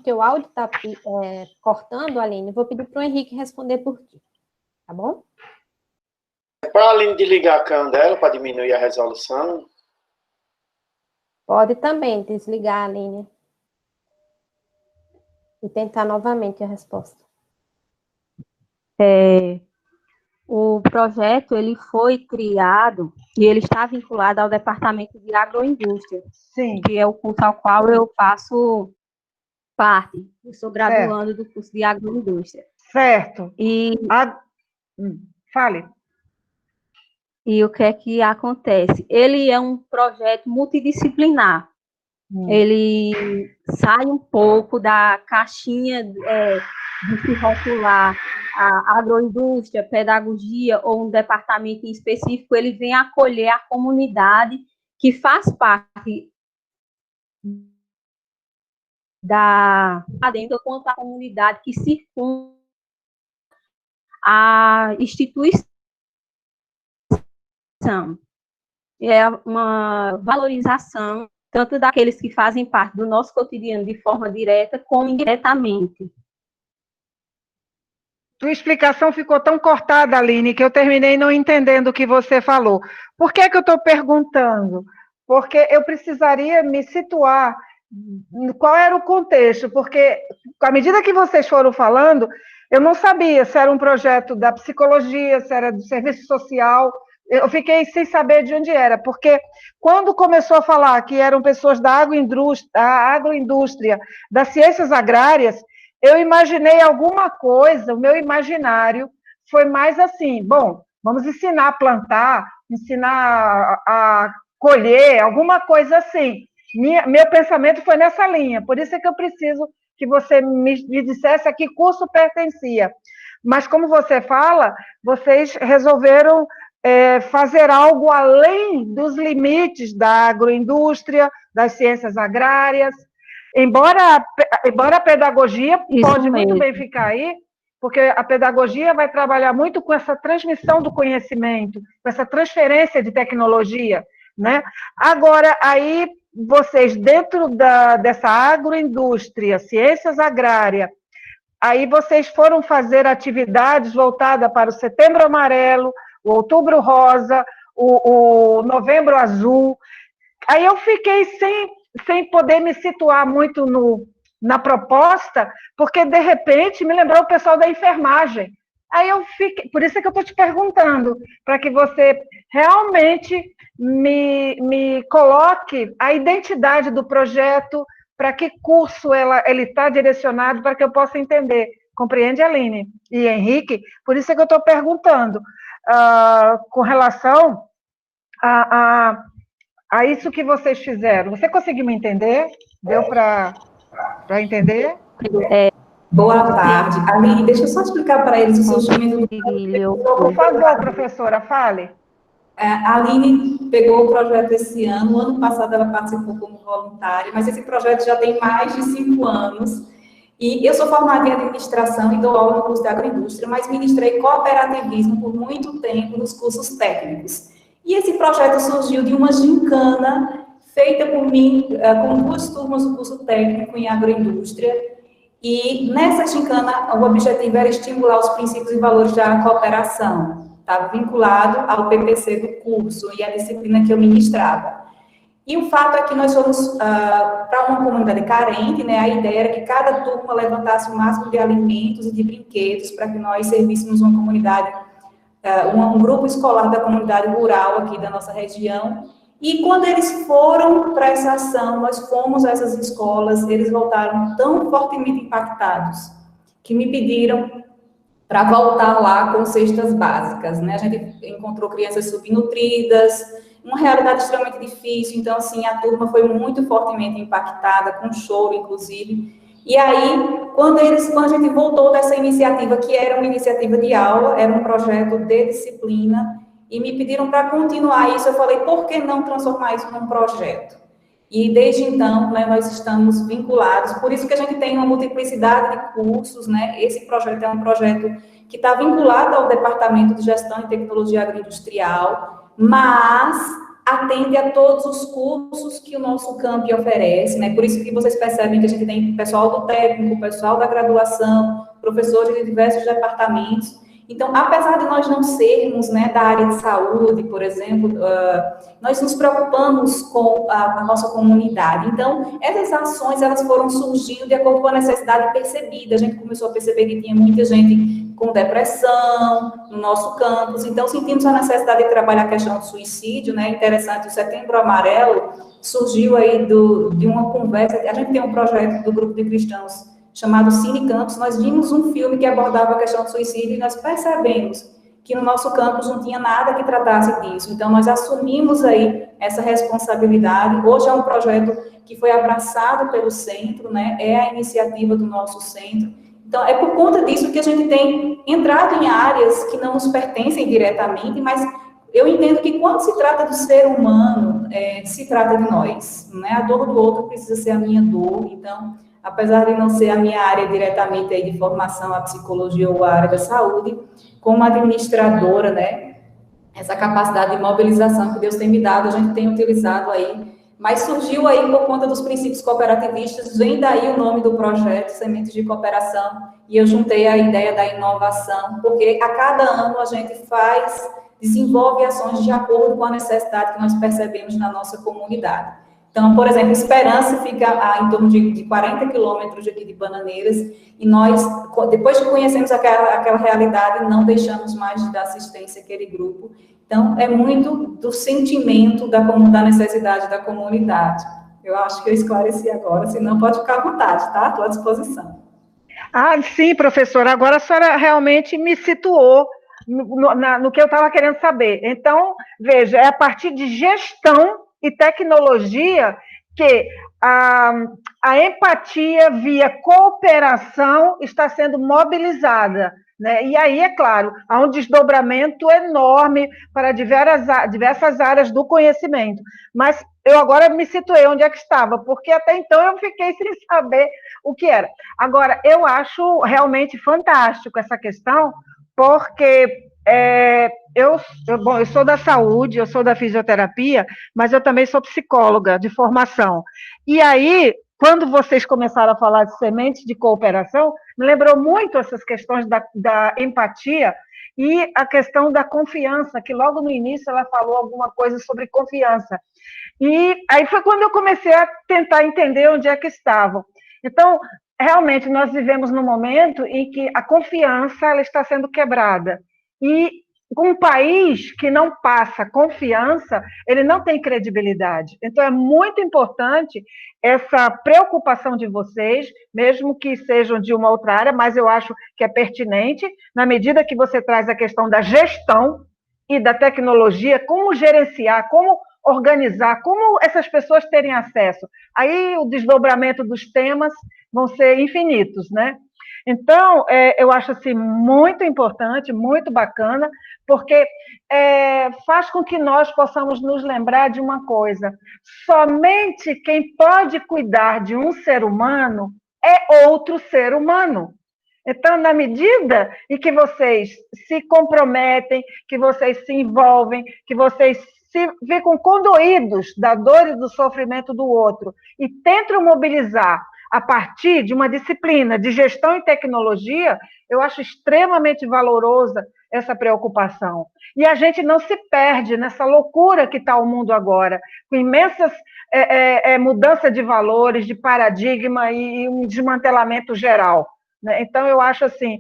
teu áudio está cortando, Aline. Vou pedir para o Henrique responder por ti, tá bom? É para a Aline desligar a câmera dela para diminuir a resolução? Pode também desligar, Aline. E tentar novamente a resposta. O projeto ele foi criado e ele está vinculado ao Departamento de Agroindústria, Sim. que é o curso ao qual eu faço parte. Eu sou graduando do curso de Agroindústria. Certo. Fale. E o que é que acontece? Ele é um projeto multidisciplinar. Ele sai um pouco da caixinha de se rotular a agroindústria, pedagogia ou um departamento em específico. Ele vem acolher a comunidade que faz parte dentro quanto a comunidade que circunda a instituição. É uma valorização tanto daqueles que fazem parte do nosso cotidiano de forma direta como indiretamente. Tua explicação ficou tão cortada, Aline, que eu terminei não entendendo o que você falou. Por que eu estou perguntando? Porque eu precisaria me situar qual era o contexto, porque à medida que vocês foram falando, eu não sabia se era um projeto da psicologia, se era do serviço social. Eu fiquei sem saber de onde era, porque quando começou a falar que eram pessoas da agroindústria, das ciências agrárias, eu imaginei alguma coisa, o meu imaginário foi mais assim, bom, vamos ensinar a plantar, ensinar a colher, alguma coisa assim. Meu pensamento foi nessa linha, por isso é que eu preciso que você me dissesse a que curso pertencia. Mas como você fala, vocês resolveram fazer algo além dos limites da agroindústria, das ciências agrárias, embora a pedagogia pode muito bem ficar aí, porque a pedagogia vai trabalhar muito com essa transmissão do conhecimento, com essa transferência de tecnologia, né? Agora, aí, vocês, dentro dessa agroindústria, ciências agrárias, aí vocês foram fazer atividades voltadas para o Setembro Amarelo, o Outubro Rosa, o Novembro Azul. Aí eu fiquei sem poder me situar muito na proposta, porque, de repente, me lembrou o pessoal da enfermagem. Aí eu fiquei, por isso é que eu estou te perguntando, para que você realmente me coloque a identidade do projeto, para que curso ele está direcionado, para que eu possa entender. Compreende, Aline e Henrique? Por isso é que eu estou perguntando. Com relação a isso que vocês fizeram. Você conseguiu me entender? Deu para entender? Boa tarde. Aline, deixa eu só explicar para eles o surgimento do... Por favor, professora, fale. A Aline pegou o projeto esse ano. No ano passado ela participou como voluntária, mas esse projeto já tem mais de 5 anos. E eu sou formada em administração e dou aula no curso de agroindústria, mas ministrei cooperativismo por muito tempo nos cursos técnicos. E esse projeto surgiu de uma gincana feita por mim com 2 turmas do curso técnico em agroindústria. E nessa gincana o objetivo era estimular os princípios e valores da cooperação. Estava vinculado ao PPC do curso e à disciplina que eu ministrava. E o fato é que nós fomos para uma comunidade carente, né? A ideia era que cada turma levantasse o máximo de alimentos e de brinquedos para que nós servíssemos uma comunidade, um grupo escolar da comunidade rural aqui da nossa região. E quando eles foram para essa ação, nós fomos a essas escolas, eles voltaram tão fortemente impactados que me pediram para voltar lá com cestas básicas, né? A gente encontrou crianças subnutridas, uma realidade extremamente difícil, então, assim, a turma foi muito fortemente impactada, com choro, inclusive. E aí, quando a gente voltou dessa iniciativa, que era uma iniciativa de aula, era um projeto de disciplina, e me pediram para continuar isso, eu falei, por que não transformar isso num projeto? E desde então, né, nós estamos vinculados, por isso que a gente tem uma multiplicidade de cursos, né? Esse projeto é um projeto que está vinculado ao Departamento de Gestão e Tecnologia Agroindustrial, mas atende a todos os cursos que o nosso campi oferece, né? Por isso que vocês percebem que a gente tem pessoal do técnico, pessoal da graduação, professores de diversos departamentos. Então, apesar de nós não sermos, né, da área de saúde, por exemplo, nós nos preocupamos com a nossa comunidade. Então, essas ações, elas foram surgindo de acordo com a necessidade percebida. A gente começou a perceber que tinha muita gente com depressão no nosso campus. Então, sentimos a necessidade de trabalhar a questão do suicídio, né? Interessante, o Setembro Amarelo surgiu aí de uma conversa. A gente tem um projeto do grupo de cristãos chamado Cine Campus. Nós vimos um filme que abordava a questão do suicídio e nós percebemos que no nosso campus não tinha nada que tratasse disso. Então, nós assumimos aí essa responsabilidade. Hoje é um projeto que foi abraçado pelo centro, né? É a iniciativa do nosso centro. Então, é por conta disso que a gente tem entrado em áreas que não nos pertencem diretamente, mas eu entendo que quando se trata do ser humano, se trata de nós, né? A dor do outro precisa ser a minha dor. Então, apesar de não ser a minha área diretamente aí de formação, a psicologia ou a área da saúde, como administradora, né, essa capacidade de mobilização que Deus tem me dado, a gente tem utilizado aí, mas surgiu aí por conta dos princípios cooperativistas, vem daí o nome do projeto, Sementes de Cooperação, e eu juntei a ideia da inovação, porque a cada ano a gente desenvolve ações de acordo com a necessidade que nós percebemos na nossa comunidade. Então, por exemplo, Esperança fica em torno de 40 quilômetros aqui de Bananeiras, e nós, depois que conhecemos aquela realidade, não deixamos mais de dar assistência àquele grupo. Então, é muito do sentimento da necessidade da comunidade. Eu acho que eu esclareci agora, se não pode ficar à vontade, tá? Estou à disposição. Ah, sim, professora, agora a senhora realmente me situou no que eu estava querendo saber. Então, veja, é a partir de gestão e tecnologia que a empatia via cooperação está sendo mobilizada, né? E aí, é claro, há um desdobramento enorme para diversas áreas do conhecimento. Mas eu agora me situei onde é que estava, porque até então eu fiquei sem saber o que era. Agora, eu acho realmente fantástico essa questão, porque eu sou da saúde, eu sou da fisioterapia, mas eu também sou psicóloga de formação. E aí, quando vocês começaram a falar de sementes de cooperação, me lembrou muito essas questões da empatia e a questão da confiança, que logo no início ela falou alguma coisa sobre confiança. E aí foi quando eu comecei a tentar entender onde é que estavam. Então, realmente, nós vivemos num momento em que a confiança ela está sendo quebrada. E um país que não passa confiança, ele não tem credibilidade. Então, é muito importante essa preocupação de vocês, mesmo que sejam de uma outra área, mas eu acho que é pertinente, na medida que você traz a questão da gestão e da tecnologia, como gerenciar, como organizar, como essas pessoas terem acesso. Aí, o desdobramento dos temas vão ser infinitos, né? Então, eu acho assim, muito importante, muito bacana, porque faz com que nós possamos nos lembrar de uma coisa: somente quem pode cuidar de um ser humano é outro ser humano. Então, na medida em que vocês se comprometem, que vocês se envolvem, que vocês se ficam condoídos da dor e do sofrimento do outro e tentam mobilizar a partir de uma disciplina de gestão e tecnologia, eu acho extremamente valorosa essa preocupação. E a gente não se perde nessa loucura que está o mundo agora, com imensas mudanças de valores, de paradigma e um desmantelamento geral, né? Então, eu acho assim,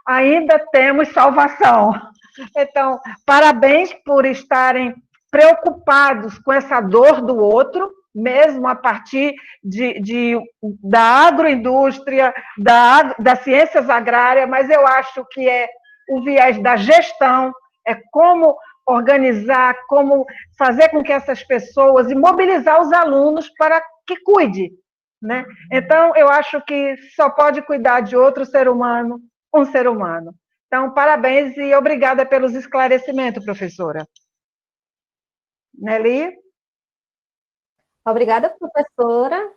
ainda temos salvação. Então, parabéns por estarem preocupados com essa dor do outro, mesmo a partir da agroindústria, das ciências agrárias, mas eu acho que é o viés da gestão, é como organizar, como fazer com que essas pessoas, e mobilizar os alunos para que cuide, né? Então, eu acho que só pode cuidar de outro ser humano, um ser humano. Então, parabéns e obrigada pelos esclarecimentos, professora. Nelly? Obrigada, professora.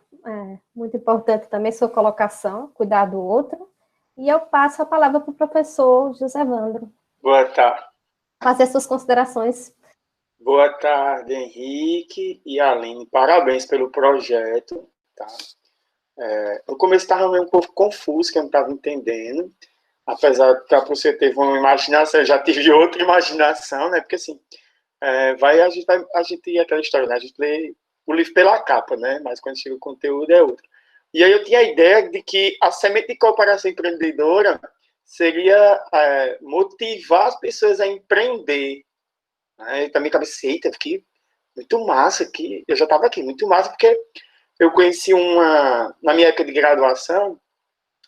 Muito importante também sua colocação, cuidar do outro. E eu passo a palavra para o professor José Evandro. Boa tarde. Fazer suas considerações. Boa tarde, Henrique e Aline. Parabéns pelo projeto. Tá? No começo estava meio um pouco confuso, que eu não estava entendendo. Apesar de que a professora teve uma imaginação, eu já tive outra imaginação, né? Porque assim, a gente ia aquela história, né? A gente lê o livro pela capa, né? Mas quando chega o conteúdo é outro. E aí eu tinha a ideia de que a semente de cooperação empreendedora seria motivar as pessoas a empreender. Né? Para minha cabeça, eita, fiquei muito massa aqui. Eu já estava aqui, muito massa, porque eu conheci na minha época de graduação,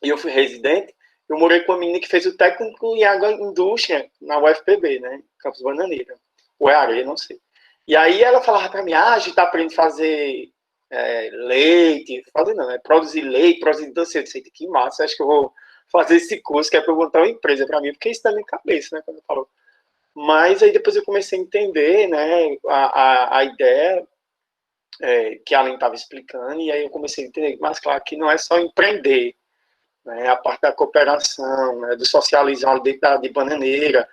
e eu fui residente, eu morei com uma menina que fez o técnico em agroindústria na UFPB, né? Campus Bananeira. Ou é Areia, não sei. E aí ela falava para mim, a gente tá aprendendo a fazer leite, produzir leite, produzir doce. Eu disse, que massa, acho que eu vou fazer esse curso, que é para eu montar uma empresa para mim, porque isso tá na minha cabeça, né, quando eu falo. Mas aí depois eu comecei a entender, né, a ideia que a Aline estava explicando, e aí eu comecei a entender, mas claro que não é só empreender, né, a parte da cooperação, né, do socializar dentro de Bananeira,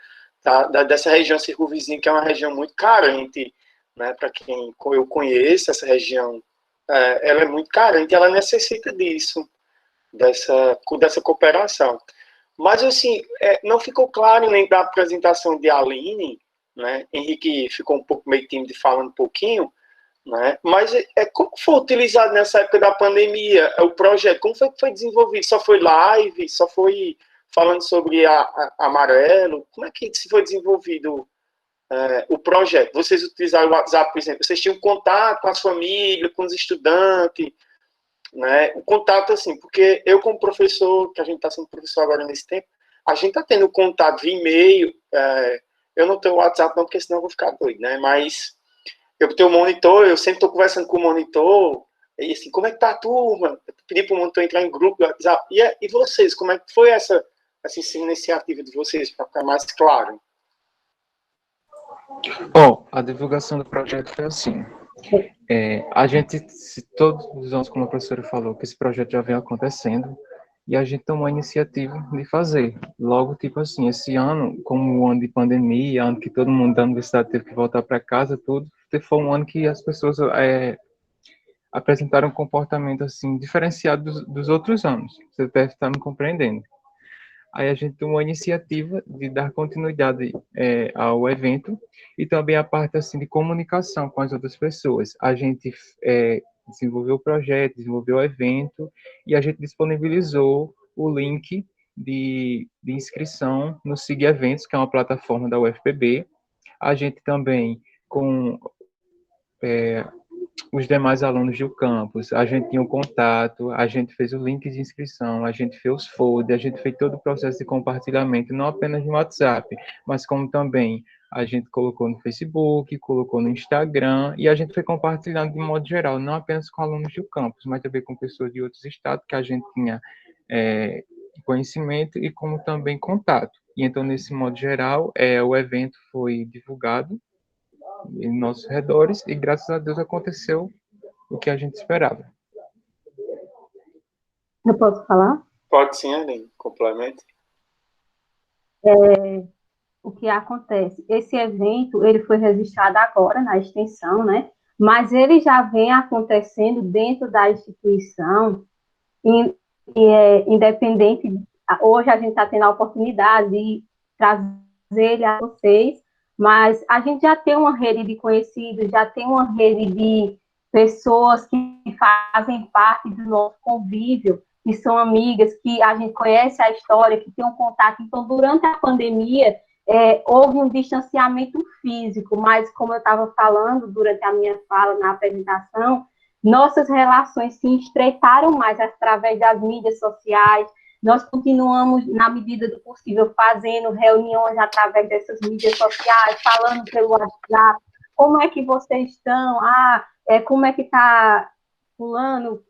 dessa região circunvizinha, que é uma região muito carente, né, para quem eu conheço, essa região, ela é muito carente, ela necessita disso, dessa cooperação. Mas, assim, não ficou claro nem da apresentação de Aline, né, Henrique ficou um pouco meio tímido falando um pouquinho, né, mas como foi utilizado nessa época da pandemia o projeto? Como foi que foi desenvolvido? Só foi live? Só foi falando sobre amarelo? Como é que se foi desenvolvido o projeto? Vocês utilizaram o WhatsApp, por exemplo? Vocês tinham contato com as famílias, com os estudantes? Né? O contato, assim, porque eu como professor, que a gente está sendo professor agora nesse tempo, a gente está tendo contato via e-mail, eu não tenho WhatsApp não, porque senão eu vou ficar doido, né, mas eu tenho um monitor, eu sempre estou conversando com o monitor, e assim, como é que tá a turma? Eu pedi para o monitor entrar em grupo do WhatsApp, e vocês, como é que foi essa iniciativa de vocês, para ficar mais claro? Bom, a divulgação do projeto foi assim. A gente, todos os anos, como a professora falou, que esse projeto já vem acontecendo, e a gente tomou a iniciativa de fazer. Logo, tipo assim, esse ano, como o ano de pandemia, ano que todo mundo da universidade teve que voltar para casa, tudo, foi um ano que as pessoas apresentaram um comportamento, assim, diferenciado dos outros anos. Você deve estar me compreendendo. Aí a gente tomou a iniciativa de dar continuidade ao evento e também a parte assim de comunicação com as outras pessoas. A gente desenvolveu o projeto, desenvolveu o evento e a gente disponibilizou o link de inscrição no Sig Eventos, que é uma plataforma da UFPB. A gente também, com os demais alunos do campus, a gente tinha um contato, a gente fez o link de inscrição, a gente fez os folders, a gente fez todo o processo de compartilhamento, não apenas no WhatsApp, mas como também a gente colocou no Facebook, colocou no Instagram, e a gente foi compartilhando de modo geral, não apenas com alunos do campus, mas também com pessoas de outros estados que a gente tinha conhecimento e como também contato. E então, nesse modo geral, o evento foi divulgado em nossos redores e graças a Deus aconteceu o que a gente esperava. Eu posso falar? Pode sim, Aline, complemento. O que acontece? Esse evento, ele foi registrado agora na extensão, né? Mas ele já vem acontecendo dentro da instituição, independente. Hoje a gente está tendo a oportunidade de trazer ele a vocês, mas a gente já tem uma rede de conhecidos, já tem uma rede de pessoas que fazem parte do nosso convívio, que são amigas, que a gente conhece a história, que tem um contato. Então, durante a pandemia, houve um distanciamento físico, mas como eu estava falando durante a minha fala na apresentação, nossas relações se estreitaram mais através das mídias sociais. Nós continuamos, na medida do possível, fazendo reuniões através dessas mídias sociais, falando pelo WhatsApp, como é que vocês estão, como é que está fulano,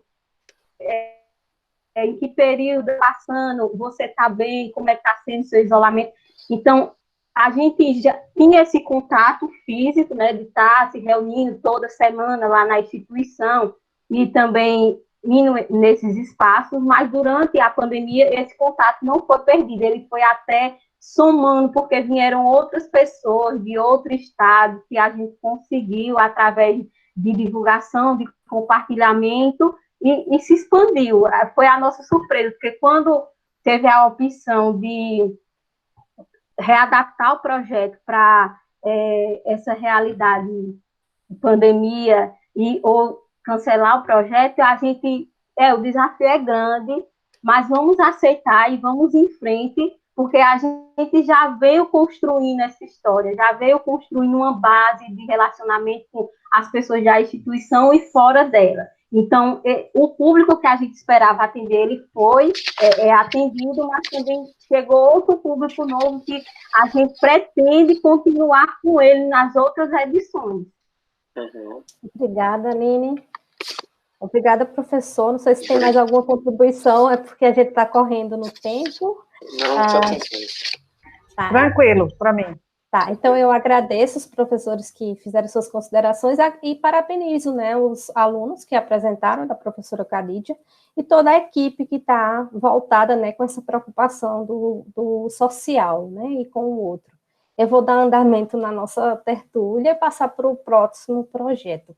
em que período passando, você está bem, como é que está sendo o seu isolamento. Então, a gente já tinha esse contato físico, né, de estar se reunindo toda semana lá na instituição e também indo nesses espaços, mas durante a pandemia esse contato não foi perdido, ele foi até somando, porque vieram outras pessoas de outro estado que a gente conseguiu, através de divulgação, de compartilhamento, e se expandiu. Foi a nossa surpresa, porque quando teve a opção de readaptar o projeto para essa realidade de pandemia ou cancelar o projeto, a gente, o desafio é grande, mas vamos aceitar e vamos em frente, porque a gente já veio construindo essa história, já veio construindo uma base de relacionamento com as pessoas da instituição e fora dela. Então, o público que a gente esperava atender, ele foi atendido, mas também chegou outro público novo que a gente pretende continuar com ele nas outras edições. Uhum. Obrigada, Aline. Obrigada, professor. Não sei se tem mais alguma contribuição, é porque a gente está correndo no tempo. Não, está tranquilo. Tá. Tranquilo, para mim. Tá, então eu agradeço os professores que fizeram suas considerações e parabenizo, né, os alunos que apresentaram, da professora Calidia, e toda a equipe que está voltada, né, com essa preocupação do social, né, e com o outro. Eu vou dar andamento na nossa tertúlia e passar para o próximo projeto.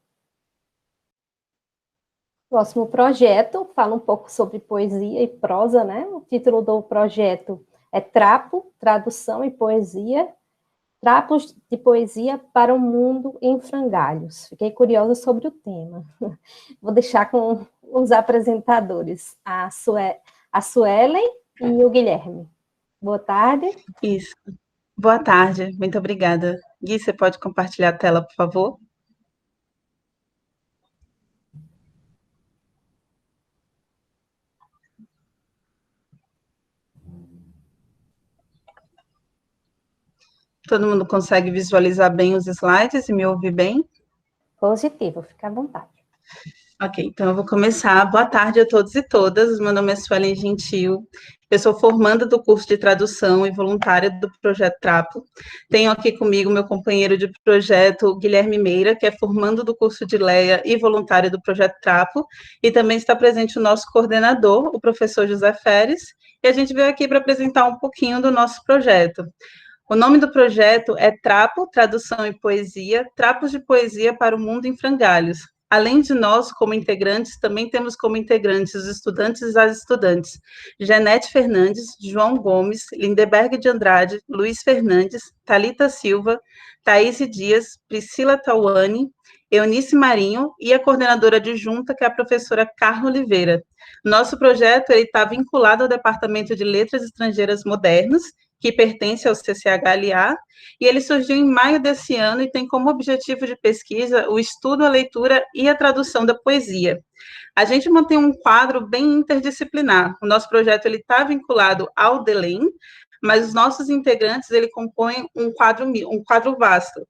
O próximo projeto fala um pouco sobre poesia e prosa, né, o título do projeto é Trapo, Tradução e Poesia, Trapos de Poesia para o Mundo em Frangalhos. Fiquei curiosa sobre o tema. Vou deixar com os apresentadores, a Suelen e o Guilherme. Boa tarde. Isso. Boa tarde, muito obrigada. Gui, você pode compartilhar a tela, por favor? Todo mundo consegue visualizar bem os slides e me ouvir bem? Positivo, fica à vontade. Ok, então eu vou começar. Boa tarde a todos e todas. Meu nome é Suelen Gentil. Eu sou formanda do curso de tradução e voluntária do Projeto Trapo. Tenho aqui comigo meu companheiro de projeto, Guilherme Meira, que é formando do curso de Leia e voluntário do Projeto Trapo. E também está presente o nosso coordenador, o professor José Feres. E a gente veio aqui para apresentar um pouquinho do nosso projeto. O nome do projeto é Trapo, Tradução e Poesia, Trapos de Poesia para o Mundo em Frangalhos. Além de nós, como integrantes, também temos como integrantes os estudantes e as estudantes Janete Fernandes, João Gomes, Lindeberg de Andrade, Luiz Fernandes, Thalita Silva, Thaís Dias, Priscila Tauane, Eunice Marinho e a coordenadora adjunta, que é a professora Carla Oliveira. Nosso projeto está vinculado ao Departamento de Letras Estrangeiras Modernas, que pertence ao CCHLA, e ele surgiu em maio desse ano e tem como objetivo de pesquisa o estudo, a leitura e a tradução da poesia. A gente mantém um quadro bem interdisciplinar. O nosso projeto está vinculado ao DELEM, mas os nossos integrantes ele compõem um quadro vasto,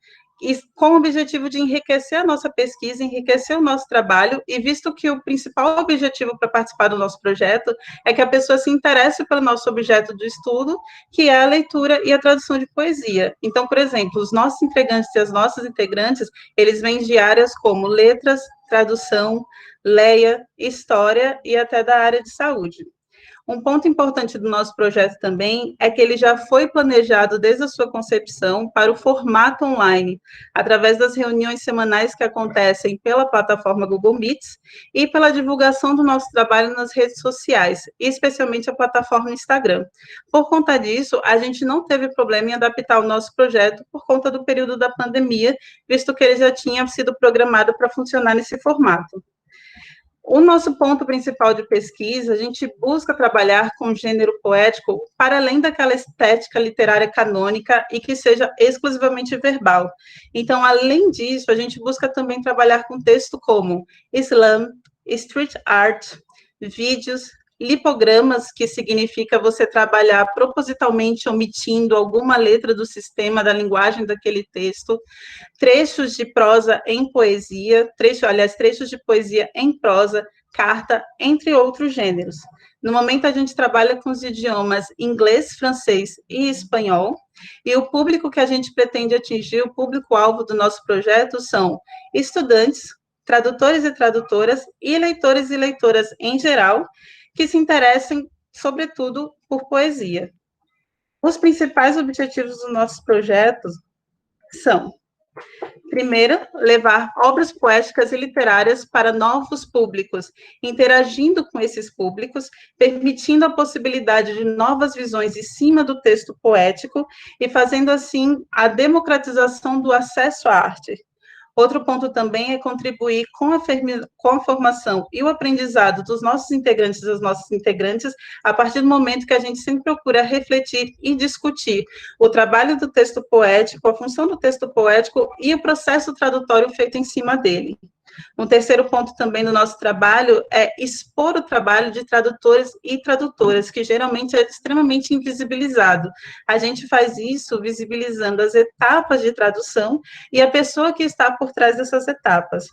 e com o objetivo de enriquecer a nossa pesquisa, enriquecer o nosso trabalho, e visto que o principal objetivo para participar do nosso projeto é que a pessoa se interesse pelo nosso objeto de estudo, que é a leitura e a tradução de poesia. Então, por exemplo, os nossos integrantes e as nossas integrantes, eles vêm de áreas como letras, tradução, leia, história e até da área de saúde. Um ponto importante do nosso projeto também é que ele já foi planejado desde a sua concepção para o formato online, através das reuniões semanais que acontecem pela plataforma Google Meets e pela divulgação do nosso trabalho nas redes sociais, e especialmente a plataforma Instagram. Por conta disso, a gente não teve problema em adaptar o nosso projeto por conta do período da pandemia, visto que ele já tinha sido programado para funcionar nesse formato. O nosso ponto principal de pesquisa, a gente busca trabalhar com gênero poético para além daquela estética literária canônica e que seja exclusivamente verbal. Então, além disso, a gente busca também trabalhar com texto como slam, street art, vídeos, lipogramas, que significa você trabalhar propositalmente omitindo alguma letra do sistema da linguagem daquele texto, trechos de prosa em poesia, trechos de poesia em prosa, carta, entre outros gêneros. No momento, a gente trabalha com os idiomas inglês, francês e espanhol, e o público que a gente pretende atingir, o público-alvo do nosso projeto, são estudantes, tradutores e tradutoras, e leitores e leitoras em geral, que se interessem, sobretudo, por poesia. Os principais objetivos dos nossos projetos são, primeiro, levar obras poéticas e literárias para novos públicos, interagindo com esses públicos, permitindo a possibilidade de novas visões em cima do texto poético e fazendo, assim, a democratização do acesso à arte. Outro ponto também é contribuir com a formação e o aprendizado dos nossos integrantes e das nossas integrantes, a partir do momento que a gente sempre procura refletir e discutir o trabalho do texto poético, a função do texto poético e o processo tradutório feito em cima dele. Um terceiro ponto também do nosso trabalho é expor o trabalho de tradutores e tradutoras, que geralmente é extremamente invisibilizado. A gente faz isso visibilizando as etapas de tradução e a pessoa que está por trás dessas etapas.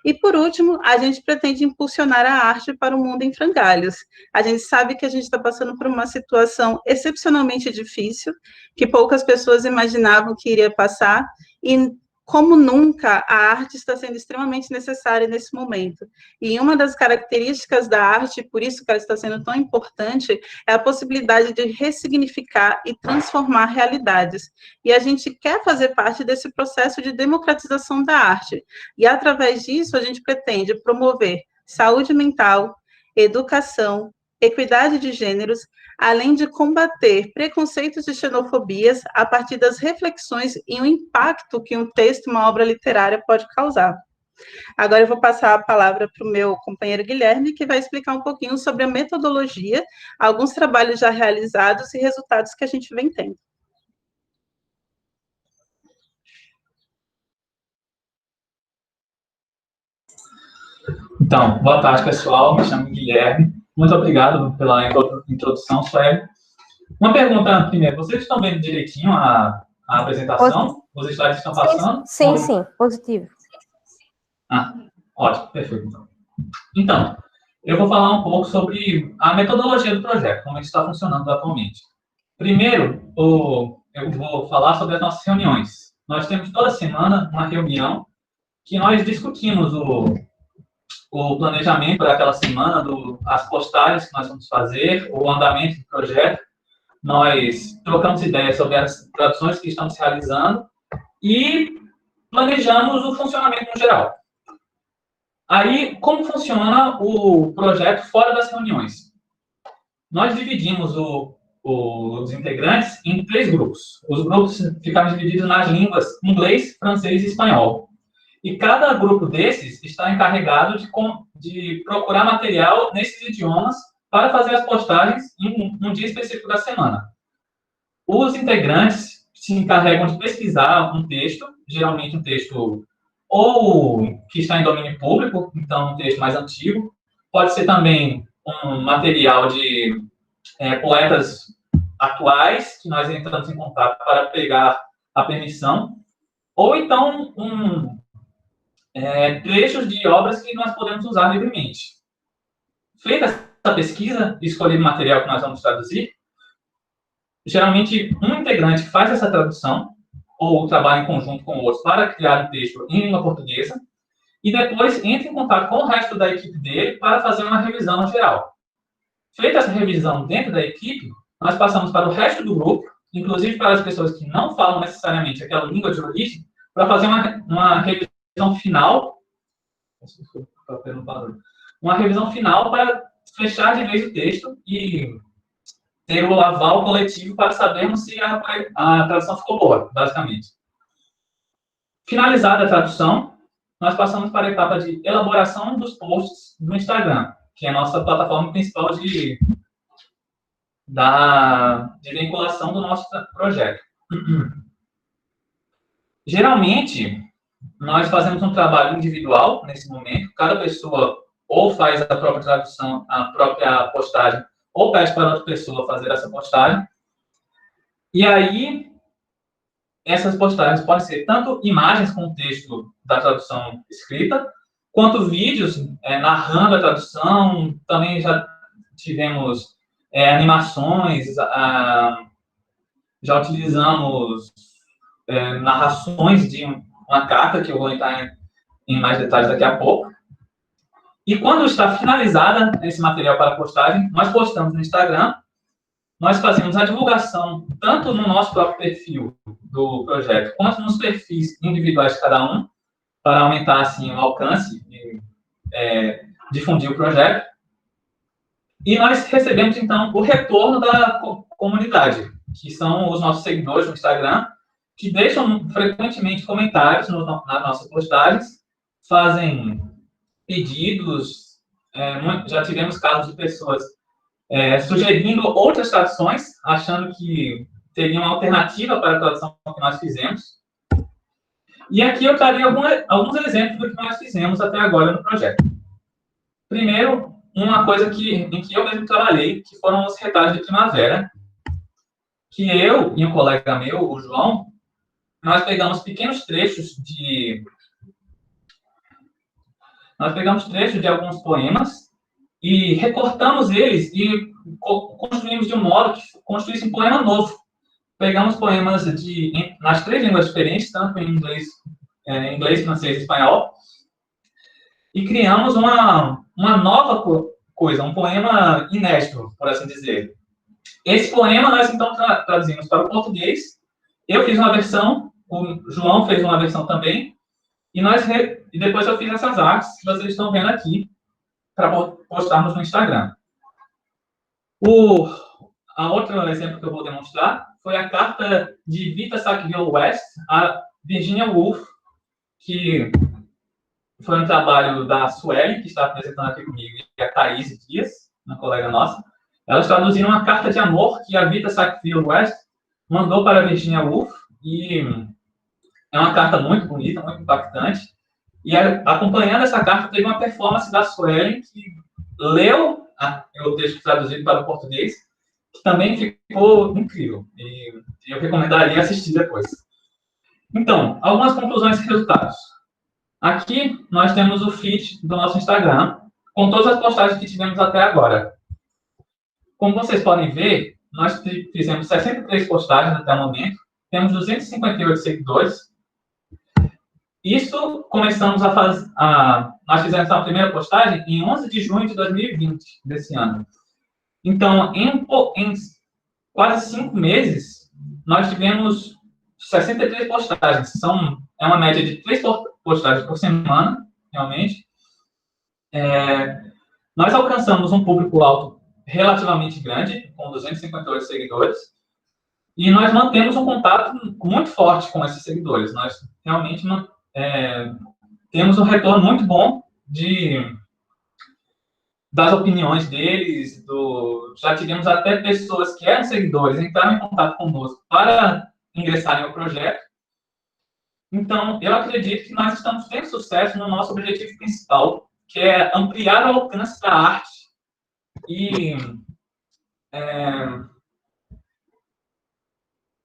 E, por último, a gente pretende impulsionar a arte para o mundo em frangalhos. A gente sabe que a gente está passando por uma situação excepcionalmente difícil, que poucas pessoas imaginavam que iria passar, e como nunca, a arte está sendo extremamente necessária nesse momento. E uma das características da arte, por isso que ela está sendo tão importante, é a possibilidade de ressignificar e transformar realidades. E a gente quer fazer parte desse processo de democratização da arte. E, através disso, a gente pretende promover saúde mental, educação, equidade de gêneros, além de combater preconceitos e xenofobias a partir das reflexões e o impacto que um texto, uma obra literária pode causar. Agora eu vou passar a palavra para o meu companheiro Guilherme, que vai explicar um pouquinho sobre a metodologia, alguns trabalhos já realizados e resultados que a gente vem tendo. Então, boa tarde, pessoal. Me chamo Guilherme. Muito obrigado pela introdução, Sueli. Uma pergunta primeiro. Vocês estão vendo direitinho a apresentação? Os slides estão passando? Sim, sim, positivo. Ah, ótimo, perfeito. Então, eu vou falar um pouco sobre a metodologia do projeto, como ele está funcionando atualmente. Primeiro, eu vou falar sobre as nossas reuniões. Nós temos toda semana uma reunião que nós discutimos o planejamento daquela semana, as postagens que nós vamos fazer, o andamento do projeto. Nós trocamos ideias sobre as traduções que estamos realizando e planejamos o funcionamento no geral. Aí, como funciona o projeto fora das reuniões? Nós dividimos os integrantes em 3 grupos. Os grupos ficaram divididos nas línguas inglês, francês e espanhol. E cada grupo desses está encarregado de procurar material nesses idiomas para fazer as postagens em um dia específico da semana. Os integrantes se encarregam de pesquisar um texto, geralmente um texto ou que está em domínio público, então um texto mais antigo. Pode ser também um material de poetas atuais, que nós entramos em contato para pegar a permissão, ou então trechos de obras que nós podemos usar livremente. Feita essa pesquisa, escolhido o material que nós vamos traduzir, geralmente um integrante faz essa tradução, ou trabalha em conjunto com outros para criar um texto em língua portuguesa, e depois entra em contato com o resto da equipe dele para fazer uma revisão geral. Feita essa revisão dentro da equipe, nós passamos para o resto do grupo, inclusive para as pessoas que não falam necessariamente aquela língua de origem, para fazer uma revisão final, para fechar de vez o texto e ter o aval coletivo para sabermos se a tradução ficou boa, basicamente. Finalizada a tradução, nós passamos para a etapa de elaboração dos posts no Instagram, que é a nossa plataforma principal de vinculação do nosso projeto. Geralmente, nós fazemos um trabalho individual nesse momento, cada pessoa ou faz a própria tradução, a própria postagem, ou pede para outra pessoa fazer essa postagem. E aí, essas postagens podem ser tanto imagens com o texto da tradução escrita, quanto vídeos narrando a tradução. Também já tivemos animações, já utilizamos narrações de uma carta, que eu vou entrar em mais detalhes daqui a pouco. E quando está finalizada esse material para postagem, nós postamos no Instagram, nós fazemos a divulgação tanto no nosso próprio perfil do projeto, quanto nos perfis individuais de cada um, para aumentar assim, o alcance e difundir o projeto. E nós recebemos, então, o retorno da comunidade, que são os nossos seguidores no Instagram, que deixam frequentemente comentários nas nossas postagens, fazem pedidos, já tivemos casos de pessoas sugerindo outras traduções, achando que teria uma alternativa para a tradução que nós fizemos. E aqui eu traria alguns exemplos do que nós fizemos até agora no projeto. Primeiro, uma coisa em que eu mesmo trabalhei, que foram os retalhos de primavera, que eu e um colega meu, o João, nós pegamos pequenos trechos de alguns poemas e recortamos eles e construímos de um modo que construísse um poema novo. Pegamos poemas nas 3 línguas diferentes, tanto em inglês, francês e espanhol, e criamos uma nova coisa, um poema inédito, por assim dizer. Esse poema nós, então, traduzimos para o português. Eu fiz uma versão, o João fez uma versão também, e depois eu fiz essas artes que vocês estão vendo aqui, para postarmos no Instagram. A outro exemplo que eu vou demonstrar foi a carta de Vita Sackville West a Virginia Woolf, que foi um trabalho da Sueli, que está apresentando aqui comigo, e a Thaís Dias, uma colega nossa. Elas traduziram uma carta de amor que a Vita Sackville West mandou para a Virginia Woolf, e é uma carta muito bonita, muito impactante. E acompanhando essa carta, teve uma performance da Sueli, que leu o texto traduzido para o português, que também ficou incrível. E eu recomendaria assistir depois. Então, algumas conclusões e resultados. Aqui, nós temos o feed do nosso Instagram, com todas as postagens que tivemos até agora. Como vocês podem ver, nós fizemos 63 postagens até o momento, temos 258 seguidores. Isso começamos a fazer... nós fizemos a primeira postagem em 11 de junho de 2020, desse ano. Então, em quase 5 meses, nós tivemos 63 postagens. É uma média de 3 postagens por semana, realmente. Nós alcançamos um público-alvo relativamente grande, com 258 seguidores, e nós mantemos um contato muito forte com esses seguidores. Nós realmente temos um retorno muito bom das opiniões deles. Já tivemos até pessoas que eram seguidores, entraram em contato conosco para ingressarem ao projeto. Então, eu acredito que nós estamos tendo sucesso no nosso objetivo principal, que é ampliar o alcance da arte e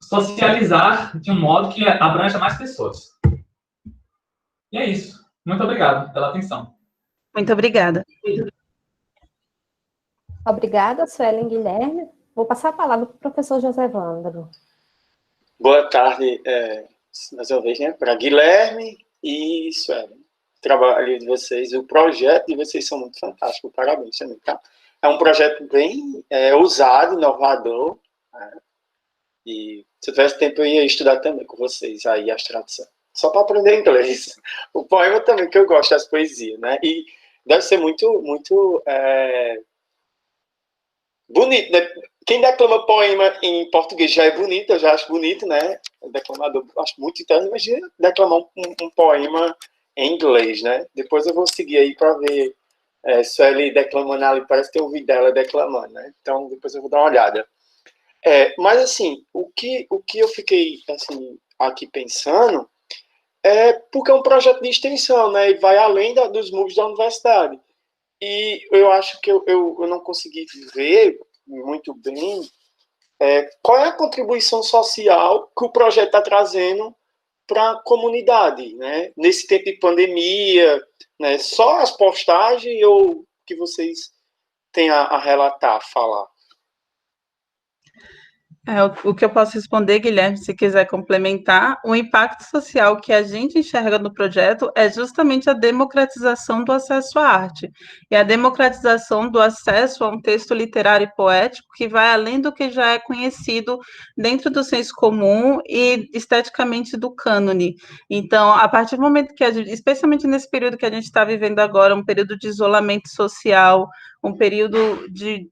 socializar de um modo que abranja mais pessoas. E é isso. Muito obrigado pela atenção. Muito obrigada. Obrigada, Suelen Guilherme. Vou passar a palavra para o professor José Vândalo. Boa tarde, mais uma vez, né, para Guilherme e Suelen. O trabalho de vocês, o projeto de vocês são muito fantásticos, parabéns também, tá? É um projeto bem ousado, inovador, e se eu tivesse tempo eu ia estudar também com vocês aí as traduções, só para aprender inglês. O poema também, que eu gosto das poesias, né? E deve ser muito, muito bonito, né? Quem declama poema em português já é bonito, eu já acho bonito, né? Declamador, acho muito interessante. Imagina declamar um poema em inglês, né? Depois eu vou seguir aí para ver Sueli declamando ali, parece que eu ouvi dela declamando, né? Então depois eu vou dar uma olhada. Mas assim, o que eu fiquei assim, aqui pensando porque é um projeto de extensão, né? E vai além dos muros da universidade. E eu acho que eu não consegui ver muito bem qual é a contribuição social que o projeto está trazendo para a comunidade, né? Nesse tempo de pandemia, né? Só as postagens ou que vocês têm a relatar, a falar? O que eu posso responder, Guilherme, se quiser complementar, o impacto social que a gente enxerga no projeto é justamente a democratização do acesso à arte, e a democratização do acesso a um texto literário e poético que vai além do que já é conhecido dentro do senso comum e esteticamente do cânone. Então, a partir do momento que especialmente nesse período que a gente está vivendo agora, um período de isolamento social, um período de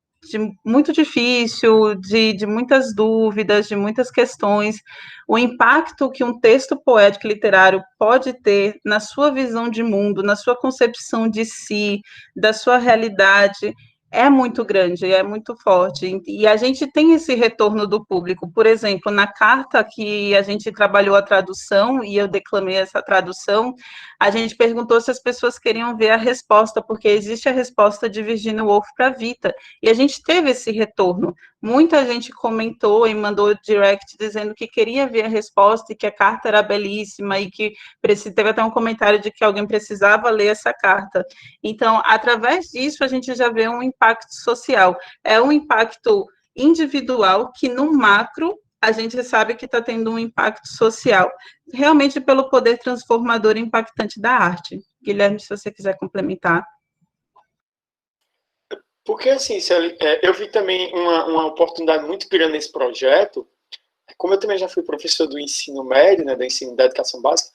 muito difícil, de muitas dúvidas, de muitas questões, o impacto que um texto poético e literário pode ter na sua visão de mundo, na sua concepção de si, da sua realidade, é muito grande, é muito forte, e a gente tem esse retorno do público. Por exemplo, na carta que a gente trabalhou a tradução, e eu declamei essa tradução, a gente perguntou se as pessoas queriam ver a resposta, porque existe a resposta de Virginia Woolf para Vita, e a gente teve esse retorno. Muita gente comentou e mandou direct dizendo que queria ver a resposta e que a carta era belíssima e que teve até um comentário de que alguém precisava ler essa carta. Então, através disso, a gente já vê um impacto social. É um impacto individual que, no macro, a gente sabe que está tendo um impacto social, realmente pelo poder transformador e impactante da arte. Guilherme, se você quiser complementar. Porque, assim, eu vi também uma oportunidade muito grande nesse projeto, como eu também já fui professor do ensino médio, né, do ensino da educação básica,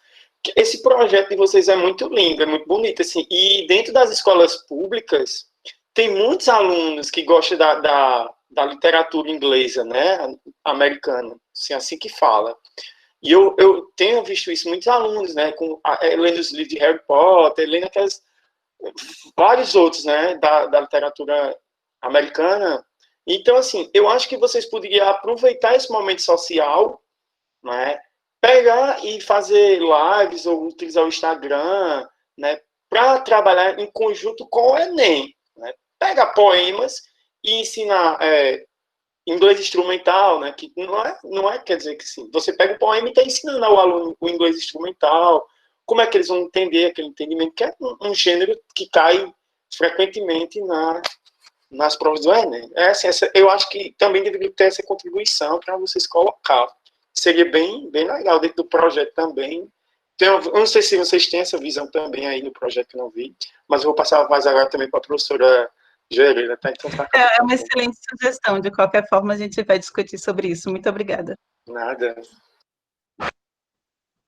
esse projeto de vocês é muito lindo, é muito bonito, assim, e dentro das escolas públicas, tem muitos alunos que gostam da literatura inglesa, né, americana, assim que fala. E eu tenho visto isso, muitos alunos, né, lendo os livros de Harry Potter, lendo vários outros, né, da literatura americana. Então, assim, eu acho que vocês poderiam aproveitar esse momento social, né, pegar e fazer lives ou utilizar o Instagram, né, para trabalhar em conjunto com o Enem, né, pegar poemas e ensinar inglês instrumental, né, que não é quer dizer que sim, você pega o poema e está ensinando ao aluno o inglês instrumental, como é que eles vão entender aquele entendimento, que é um gênero que cai frequentemente nas provas do Enem. Eu acho que também deveria ter essa contribuição para vocês colocar. Seria bem legal dentro do projeto também. Eu não sei se vocês têm essa visão também aí no projeto, que eu não vi, mas eu vou passar mais agora também para a professora Gerina, tá? Então, é uma excelente sugestão. De qualquer forma, a gente vai discutir sobre isso. Muito obrigada. Nada.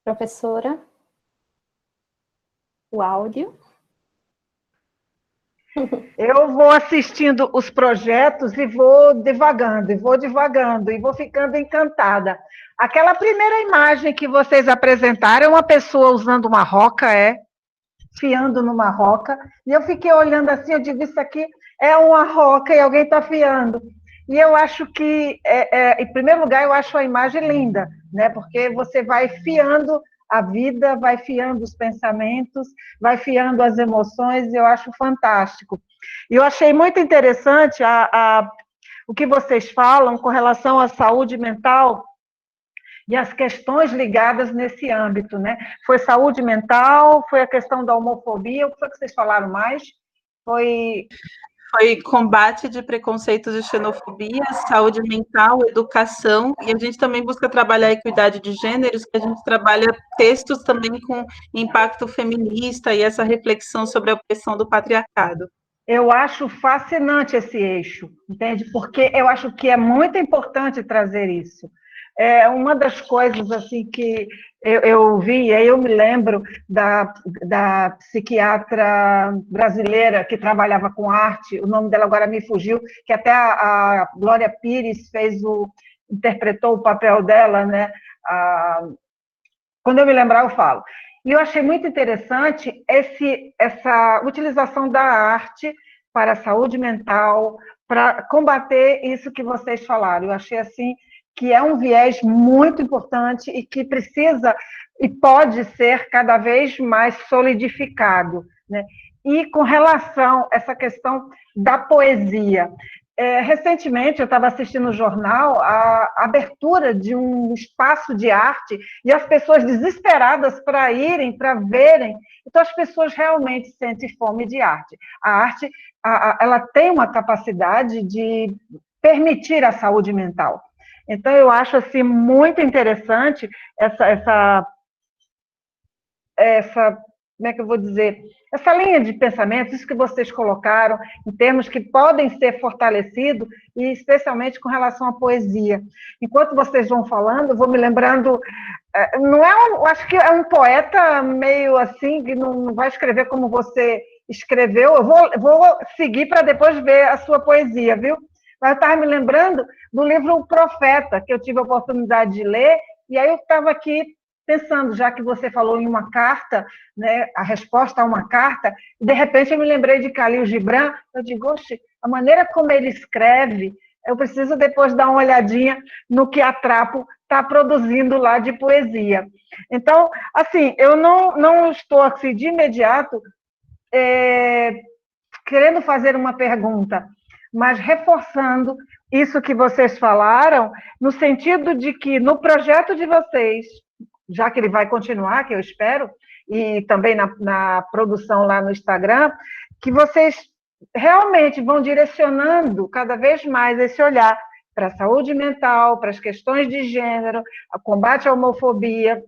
Professora? O áudio. Eu vou assistindo os projetos e vou devagando, e vou ficando encantada. Aquela primeira imagem que vocês apresentaram é uma pessoa usando uma roca, fiando numa roca, e eu fiquei olhando assim, eu digo, isso aqui é uma roca e alguém está fiando. E eu acho que, em primeiro lugar, eu acho a imagem linda, né? Porque você vai fiando a vida, vai fiando os pensamentos, vai fiando as emoções, e eu acho fantástico. E eu achei muito interessante o que vocês falam com relação à saúde mental e as questões ligadas nesse âmbito, né? Foi saúde mental, foi a questão da homofobia, o que foi que vocês falaram mais? Foi combate de preconceitos e xenofobia, saúde mental, educação, e a gente também busca trabalhar a equidade de gêneros, que a gente trabalha textos também com impacto feminista e essa reflexão sobre a opressão do patriarcado. Eu acho fascinante esse eixo, entende? Porque eu acho que é muito importante trazer isso. Uma das coisas assim que eu vi, aí eu me lembro da psiquiatra brasileira que trabalhava com arte, o nome dela agora me fugiu, que até a Glória Pires interpretou o papel dela, né? Quando eu me lembrar, eu falo. E eu achei muito interessante essa utilização da arte para a saúde mental, para combater isso que vocês falaram. Eu achei assim que é um viés muito importante e que precisa e pode ser cada vez mais solidificado, né? E com relação a essa questão da poesia, recentemente eu estava assistindo no jornal a abertura de um espaço de arte e as pessoas desesperadas para irem, para verem. Então as pessoas realmente sentem fome de arte. A arte, ela tem uma capacidade de permitir a saúde mental. Então, eu acho assim, muito interessante essa, como é que eu vou dizer, essa linha de pensamento, isso que vocês colocaram, em termos que podem ser fortalecidos, e especialmente com relação à poesia. Enquanto vocês vão falando, eu vou me lembrando, eu acho que é um poeta meio assim, que não vai escrever como você escreveu. Eu vou seguir para depois ver a sua poesia, viu? Mas eu estava me lembrando do livro O Profeta, que eu tive a oportunidade de ler, e aí eu estava aqui pensando, já que você falou em uma carta, né, a resposta a uma carta, e de repente eu me lembrei de Khalil Gibran, eu digo, oxe, a maneira como ele escreve, eu preciso depois dar uma olhadinha no que a Trapo está produzindo lá de poesia. Então, assim, eu não estou assim, de imediato querendo fazer uma pergunta, mas reforçando isso que vocês falaram, no sentido de que no projeto de vocês, já que ele vai continuar, que eu espero, e também na produção lá no Instagram, que vocês realmente vão direcionando cada vez mais esse olhar para a saúde mental, para as questões de gênero, o combate à homofobia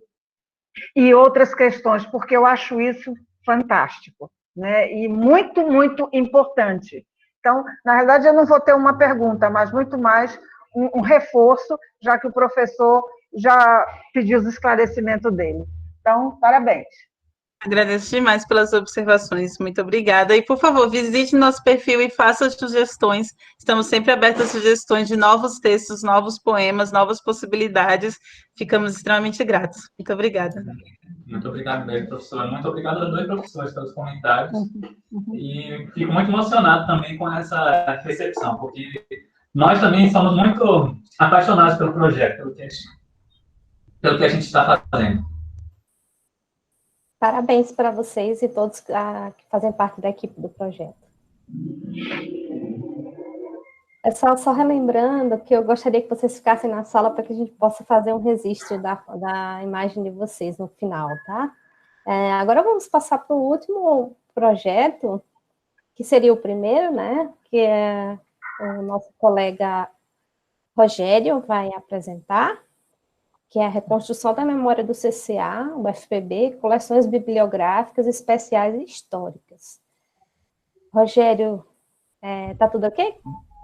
e outras questões, porque eu acho isso fantástico, né? E muito, muito importante. Então, na verdade, eu não vou ter uma pergunta, mas muito mais um reforço, já que o professor já pediu os esclarecimentos dele. Então, parabéns. Agradeço demais pelas observações, muito obrigada. E, por favor, visite nosso perfil e faça sugestões. Estamos sempre abertos a sugestões de novos textos, novos poemas, novas possibilidades. Ficamos extremamente gratos. Muito obrigada. Muito obrigado mesmo, professora. Muito obrigado aos dois professores pelos comentários. E fico muito emocionado também com essa recepção, porque nós também somos muito apaixonados pelo projeto, pelo que a gente está fazendo. Parabéns para vocês e todos que fazem parte da equipe do projeto. É só relembrando que eu gostaria que vocês ficassem na sala para que a gente possa fazer um registro da imagem de vocês no final, tá? Agora vamos passar para o último projeto, que seria o primeiro, né? Que é o nosso colega Rogério vai apresentar, que é a reconstrução da memória do CCA, o FPB, coleções bibliográficas especiais e históricas. Rogério, tá tudo ok?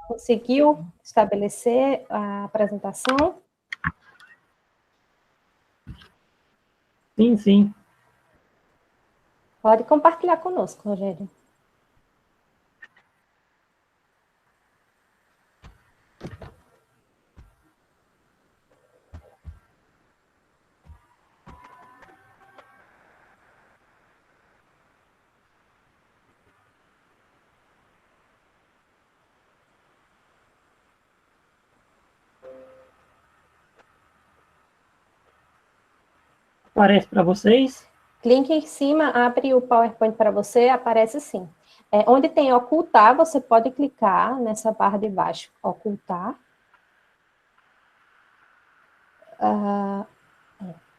Conseguiu estabelecer a apresentação? Sim, sim. Pode compartilhar conosco, Rogério. Aparece para vocês? Clique em cima, abre o PowerPoint para você, aparece sim. Onde tem ocultar, você pode clicar nessa barra de baixo, ocultar.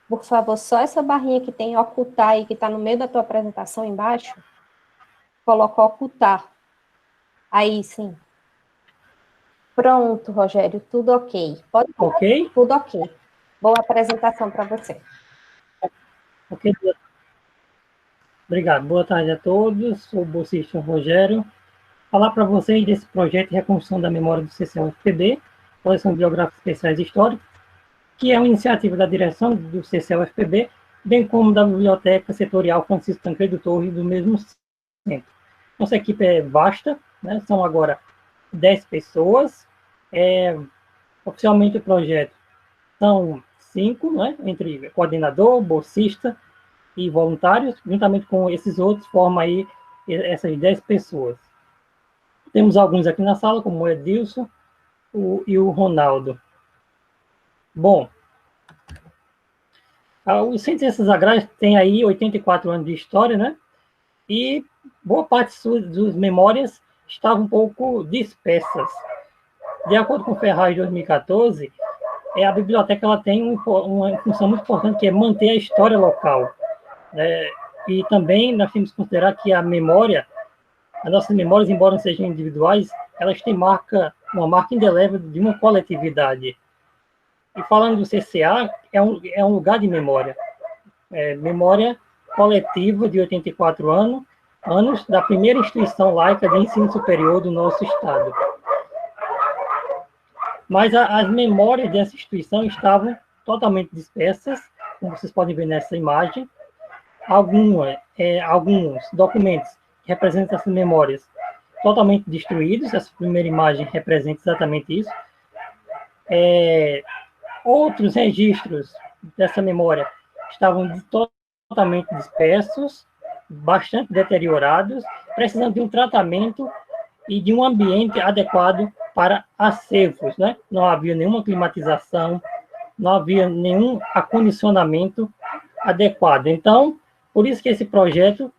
Por favor, só essa barrinha que tem ocultar aí, que está no meio da tua apresentação embaixo, coloca ocultar. Aí, sim. Pronto, Rogério, tudo ok. Pode falar? Ok? Tudo ok. Boa apresentação para você. Ok. Obrigado. Boa tarde a todos. Sou o bolsista Rogério. Falar para vocês desse projeto de reconstrução da memória do CCA-UFPB, Coleção Bibliográfica Especiais Históricas, que é uma iniciativa da direção do CCA-UFPB, bem como da Biblioteca Setorial Francisco Tancredo Torres, do mesmo centro. Nossa equipe é vasta, né? São agora 10 pessoas. Oficialmente o projeto são 5, né? Entre coordenador, bolsista e voluntários, juntamente com esses outros, forma aí essas 10 pessoas. Temos alguns aqui na sala, como o Edilson e o Ronaldo. Bom, o Centro de Ciências Agrárias tem aí 84 anos de história, né? E boa parte das memórias estavam um pouco dispersas. De acordo com o Ferraz de 2014, a biblioteca ela tem uma função muito importante, que é manter a história local. E também nós temos que considerar que as nossas memórias, embora não sejam individuais, elas têm uma marca indelével de uma coletividade. E falando do CCA, é um lugar de memória. Memória coletiva de 84 anos da primeira instituição laica de ensino superior do nosso estado. Mas as memórias dessa instituição estavam totalmente dispersas, como vocês podem ver nessa imagem. Alguns documentos que representa essas memórias totalmente destruídas. Essa primeira imagem representa exatamente isso. Outros registros dessa memória estavam totalmente dispersos, bastante deteriorados, precisando de um tratamento e de um ambiente adequado para acervos, né? Não havia nenhuma climatização, não havia nenhum acondicionamento adequado. Então, por isso que esse projeto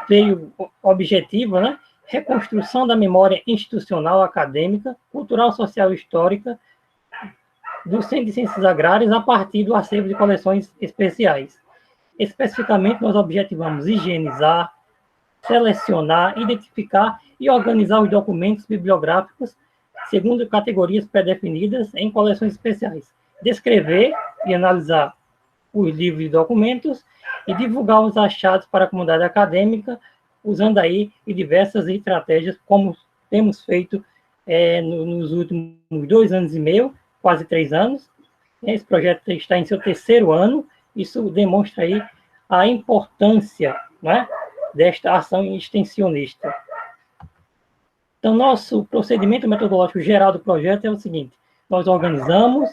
veio objetivo, né? Reconstrução da memória institucional, acadêmica, cultural, social e histórica do Centro de Ciências Agrárias a partir do acervo de coleções especiais. Especificamente, nós objetivamos higienizar, selecionar, identificar e organizar os documentos bibliográficos segundo categorias pré-definidas em coleções especiais, descrever e analisar os livros e documentos e divulgar os achados para a comunidade acadêmica, usando aí diversas estratégias, como temos feito nos últimos 2 anos e meio, quase 3 anos. Esse projeto está em seu 3º ano. Isso demonstra aí a importância, né, desta ação extensionista. Então, nosso procedimento metodológico geral do projeto é o seguinte: nós organizamos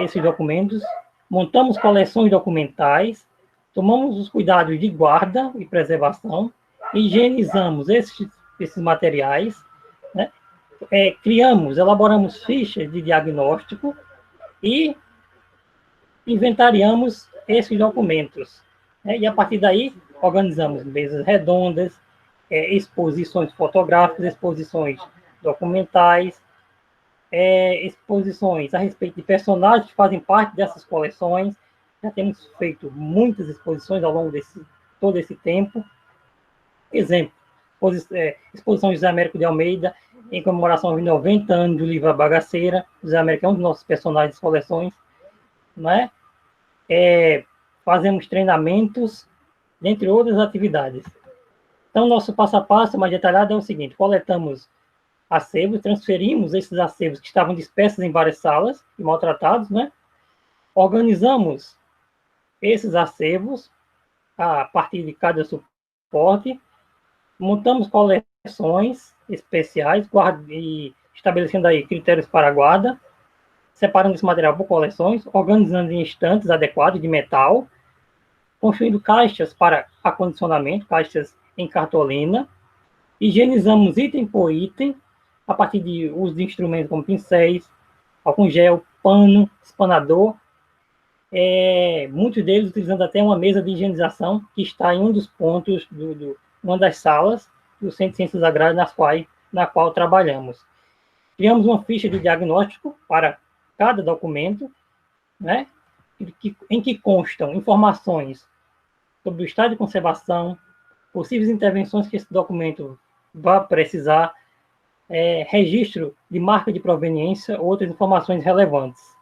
esses documentos, montamos coleções documentais, tomamos os cuidados de guarda e preservação, higienizamos esses materiais, né, elaboramos fichas de diagnóstico e inventariamos esses documentos. E, a partir daí, organizamos mesas redondas, exposições fotográficas, exposições documentais, exposições a respeito de personagens que fazem parte dessas coleções. Já temos feito muitas exposições ao longo de todo esse tempo. Exemplo, exposição de José Américo de Almeida, em comemoração aos 90 anos do livro A Bagaceira. José Américo é um dos nossos personagens de coleções, né? Fazemos treinamentos, dentre outras atividades. Então, nosso passo a passo mais detalhado é o seguinte: coletamos acervos, transferimos esses acervos que estavam dispersos em várias salas e maltratados, né? Organizamos esses acervos a partir de cada suporte, montamos coleções especiais e estabelecendo aí critérios para a guarda, separando esse material por coleções, organizando em estantes adequados de metal, construindo caixas para acondicionamento, caixas em cartolina, higienizamos item por item, a partir de uso de instrumentos como pincéis, álcool gel, pano, espanador, muitos deles utilizando até uma mesa de higienização que está em um dos pontos, uma das salas do Centro de Ciências Agrárias na qual trabalhamos. Criamos uma ficha de diagnóstico para cada documento, né, em que constam informações sobre o estado de conservação, possíveis intervenções que esse documento vai precisar, registro de marca de proveniência, outras informações relevantes.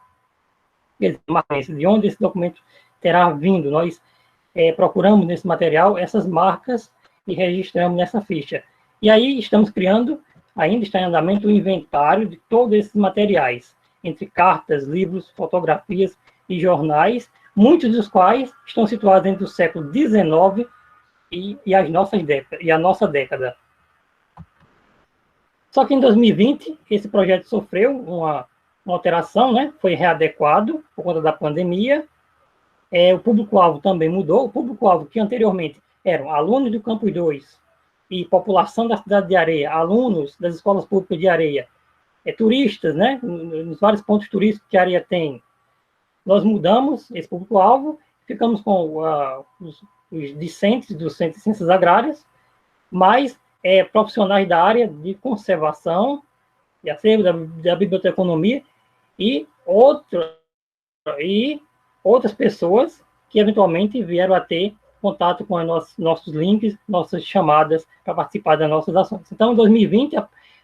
De onde esse documento terá vindo. Nós procuramos nesse material essas marcas e registramos nessa ficha. E aí estamos criando, ainda está em andamento, o inventário de todos esses materiais, entre cartas, livros, fotografias e jornais, muitos dos quais estão situados entre o século XIX e a nossa década. Só que em 2020, esse projeto sofreu uma alteração, né? Foi readequado por conta da pandemia. O público-alvo também mudou. O público-alvo, que anteriormente eram alunos do Campus 2 e população da cidade de Areia, alunos das escolas públicas de Areia, turistas, né? Nos vários pontos turísticos que a Areia tem, nós mudamos esse público-alvo, ficamos com os discentes do Centro de Ciências Agrárias, mas profissionais da área de conservação, de acervo, da biblioteconomia, e outras pessoas que eventualmente vieram a ter contato com nossos links, nossas chamadas para participar das nossas ações. Então, em 2020,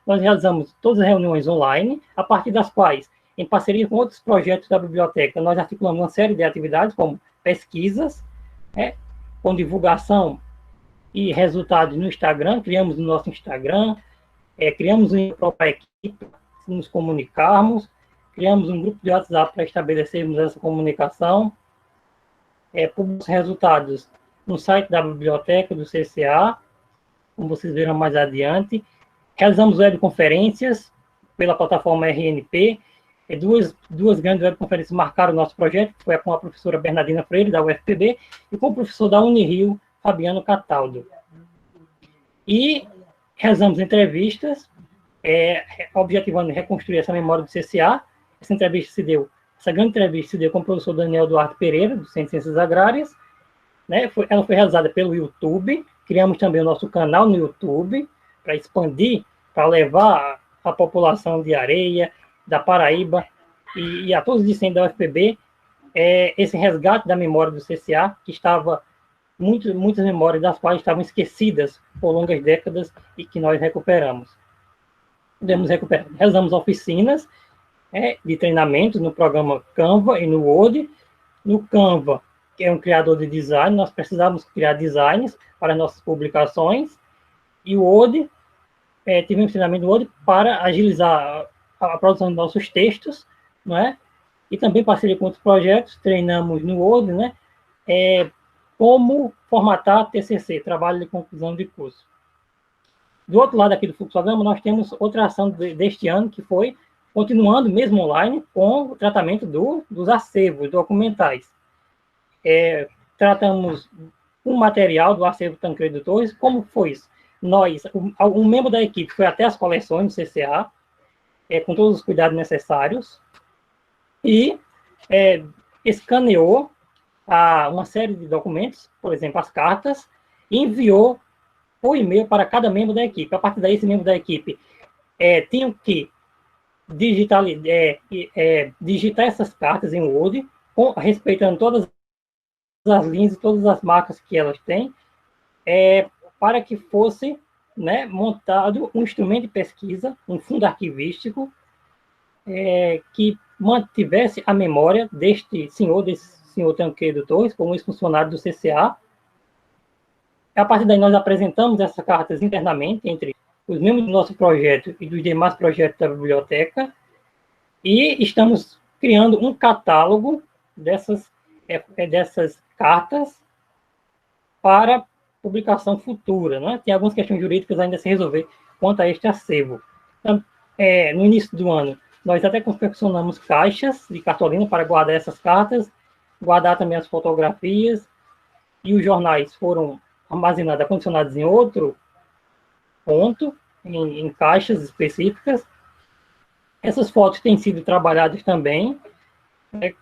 nós realizamos todas as reuniões online, a partir das quais, em parceria com outros projetos da biblioteca, nós articulamos uma série de atividades, como pesquisas, com divulgação e resultados no Instagram, criamos o nosso Instagram, criamos uma própria equipe para nos comunicarmos, criamos um grupo de WhatsApp para estabelecermos essa comunicação, publicamos resultados no site da biblioteca, do CCA, como vocês verão mais adiante. Realizamos webconferências pela plataforma RNP. Duas grandes webconferências marcaram o nosso projeto, que foi com a professora Bernardina Freire, da UFPB, e com o professor da Unirio, Fabiano Cataldo. E realizamos entrevistas, objetivando reconstruir essa memória do CCA. Essa grande entrevista se deu com o professor Daniel Duarte Pereira, do Centro de Ciências Agrárias, né? Ela foi realizada pelo YouTube. Criamos também o nosso canal no YouTube, para expandir, para levar a população de Areia, da Paraíba e a todos os discentes da UFPB esse resgate da memória do CCA, que estava, muitas memórias das quais estavam esquecidas por longas décadas e que nós recuperamos. Podemos recuperar. Realizamos oficinas de treinamento no programa Canva e no Word. No Canva, que é um criador de design, nós precisávamos criar designs para nossas publicações, e o Word, tivemos treinamento no Word para agilizar a produção de nossos textos, não é? E também parceria com outros projetos, treinamos no Word, né? Como formatar TCC, Trabalho de Conclusão de Curso. Do outro lado aqui do fluxograma, nós temos outra ação deste ano, que foi, continuando mesmo online, com o tratamento dos acervos documentais. Tratamos um material do acervo Tancredo Torres. Como foi isso? Um membro da equipe foi até as coleções do CCA, com todos os cuidados necessários, e escaneou uma série de documentos, por exemplo, as cartas, e enviou por e-mail para cada membro da equipe. A partir daí, esse membro da equipe tinha que digitar essas cartas em Word, respeitando todas as linhas e todas as marcas que elas têm, para que fosse, né, montado um instrumento de pesquisa, um fundo arquivístico, que mantivesse a memória desse senhor Tancredo Torres, como ex-funcionário do CCA. A partir daí, nós apresentamos essas cartas internamente entre os membros do nosso projeto e dos demais projetos da biblioteca, e estamos criando um catálogo dessas cartas para publicação futura, né? Tem algumas questões jurídicas ainda a se resolver quanto a este acervo. Então, no início do ano, nós até confeccionamos caixas de cartolina para guardar essas cartas, guardar também as fotografias, e os jornais foram armazenados, acondicionados em outro ponto, em caixas específicas. Essas fotos têm sido trabalhadas também,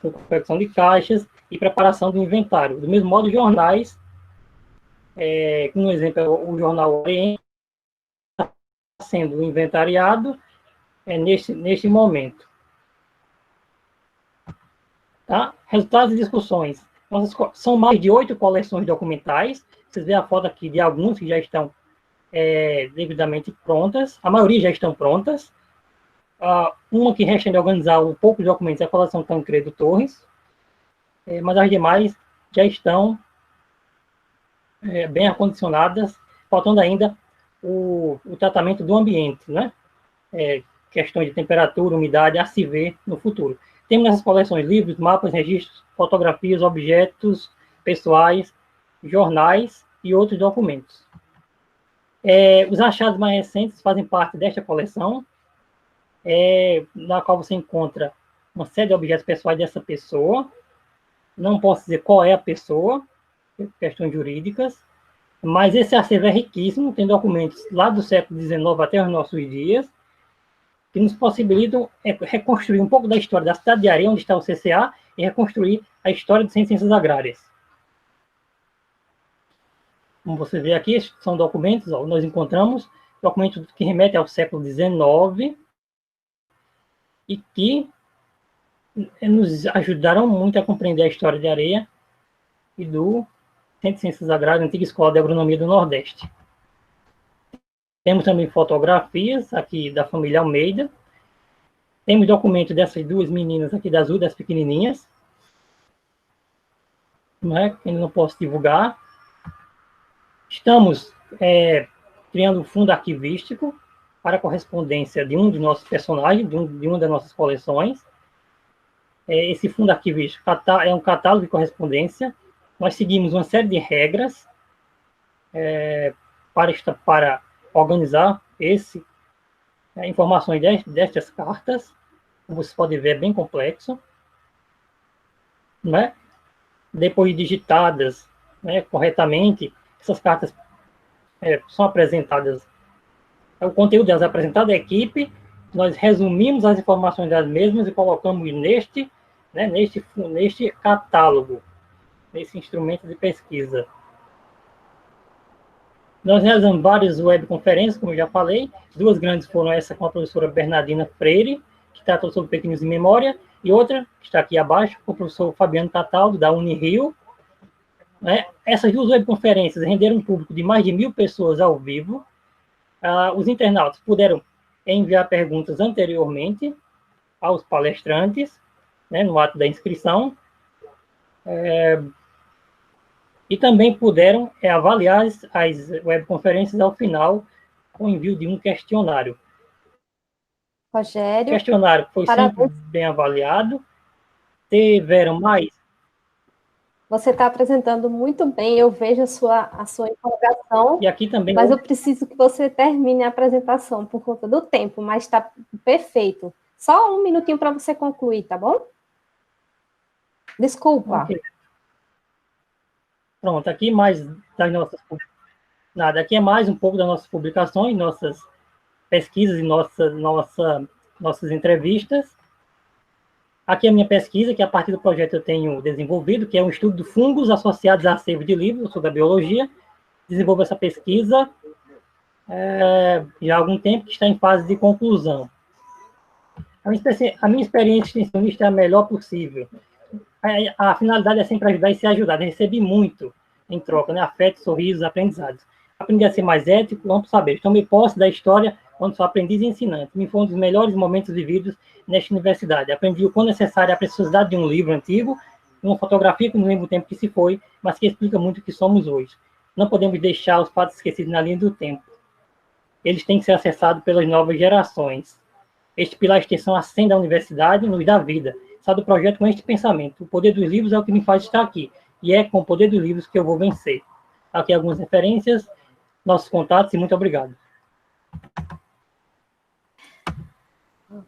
com confecção de caixas e preparação do inventário. Do mesmo modo, jornais, um exemplo, o jornal Oriente está sendo inventariado neste momento. Tá? Resultados de discussões. São mais de 8 coleções documentais. Vocês veem a foto aqui de alguns que já estão devidamente prontas. A maioria já estão prontas. Uma que resta de organizar um pouco de documentos é a coleção Tancredo Torres, mas as demais já estão bem acondicionadas, faltando ainda o tratamento do ambiente, né? Questões de temperatura, umidade, a se ver no futuro. Temos nessas coleções livros, mapas, registros, fotografias, objetos pessoais, jornais e outros documentos. Os achados mais recentes fazem parte desta coleção, na qual você encontra uma série de objetos pessoais dessa pessoa. Não posso dizer qual é a pessoa, questões jurídicas, mas esse acervo é riquíssimo, tem documentos lá do século XIX até os nossos dias, que nos possibilitam reconstruir um pouco da história da cidade de Areia, onde está o CCA, e reconstruir a história de ciências agrárias. Como você vê aqui, esses são documentos, nós encontramos documentos que remetem ao século XIX, e que nos ajudaram muito a compreender a história de Areia e do Centro de Ciências Agrárias, Antiga Escola de Agronomia do Nordeste. Temos também fotografias aqui da família Almeida. Temos documentos dessas duas meninas aqui das ruas, das pequenininhas, que ainda não posso divulgar. Estamos criando um fundo arquivístico para a correspondência de um dos nossos personagens, de uma das nossas coleções. Esse fundo arquivístico é um catálogo de correspondência. Nós seguimos uma série de regras para organizar informações destas cartas. Como você pode ver, é bem complexo, né? Depois digitadas, né, corretamente, essas cartas são apresentadas, o conteúdo delas é apresentado à equipe, nós resumimos as informações das mesmas e colocamos neste catálogo, nesse instrumento de pesquisa. Nós realizamos várias webconferências, como eu já falei. 2 grandes foram essa com a professora Bernardina Freire, que tratou sobre fake news em memória, e outra, que está aqui abaixo, com o professor Fabiano Cataldo, da Unirio. Né? Essas 2 webconferências renderam um público de mais de 1.000 pessoas ao vivo. Os internautas puderam enviar perguntas anteriormente aos palestrantes, né, no ato da inscrição. E também puderam avaliar as webconferências ao final com o envio de um questionário. Rogério. O questionário foi sempre bem avaliado. Tiveram mais? Você está apresentando muito bem, eu vejo a sua empolgação. E aqui também. Mas eu preciso que você termine a apresentação por conta do tempo, mas está perfeito. Só 1 minutinho para você concluir, tá bom? Desculpa. Okay. Pronto, aqui mais das nossas... Nada, aqui é mais um pouco das nossas publicações, nossas pesquisas e nossas entrevistas. Aqui é a minha pesquisa, que a partir do projeto eu tenho desenvolvido, que é um estudo de fungos associados a acervo de livros sobre a biologia. Desenvolvo essa pesquisa já há algum tempo, que está em fase de conclusão. A minha experiência extensionista é a melhor possível. A finalidade é sempre ajudar e ser ajudado. Eu recebi muito em troca, né? Afeto, sorrisos, aprendizados. Aprendi a ser mais ético, amplo saber. Tomei posse da história onde sou aprendiz e ensinante. Me foi um dos melhores momentos vividos nesta universidade. Aprendi o quão necessária é a preciosidade de um livro antigo, uma fotografia que não lembra o tempo que se foi, mas que explica muito o que somos hoje. Não podemos deixar os fatos esquecidos na linha do tempo. Eles têm que ser acessados pelas novas gerações. Este pilar de extensão acende a universidade e nos dá vida. Sai do projeto com este pensamento. O poder dos livros é o que me faz estar aqui. E é com o poder dos livros que eu vou vencer. Aqui algumas referências, nossos contatos e muito obrigado.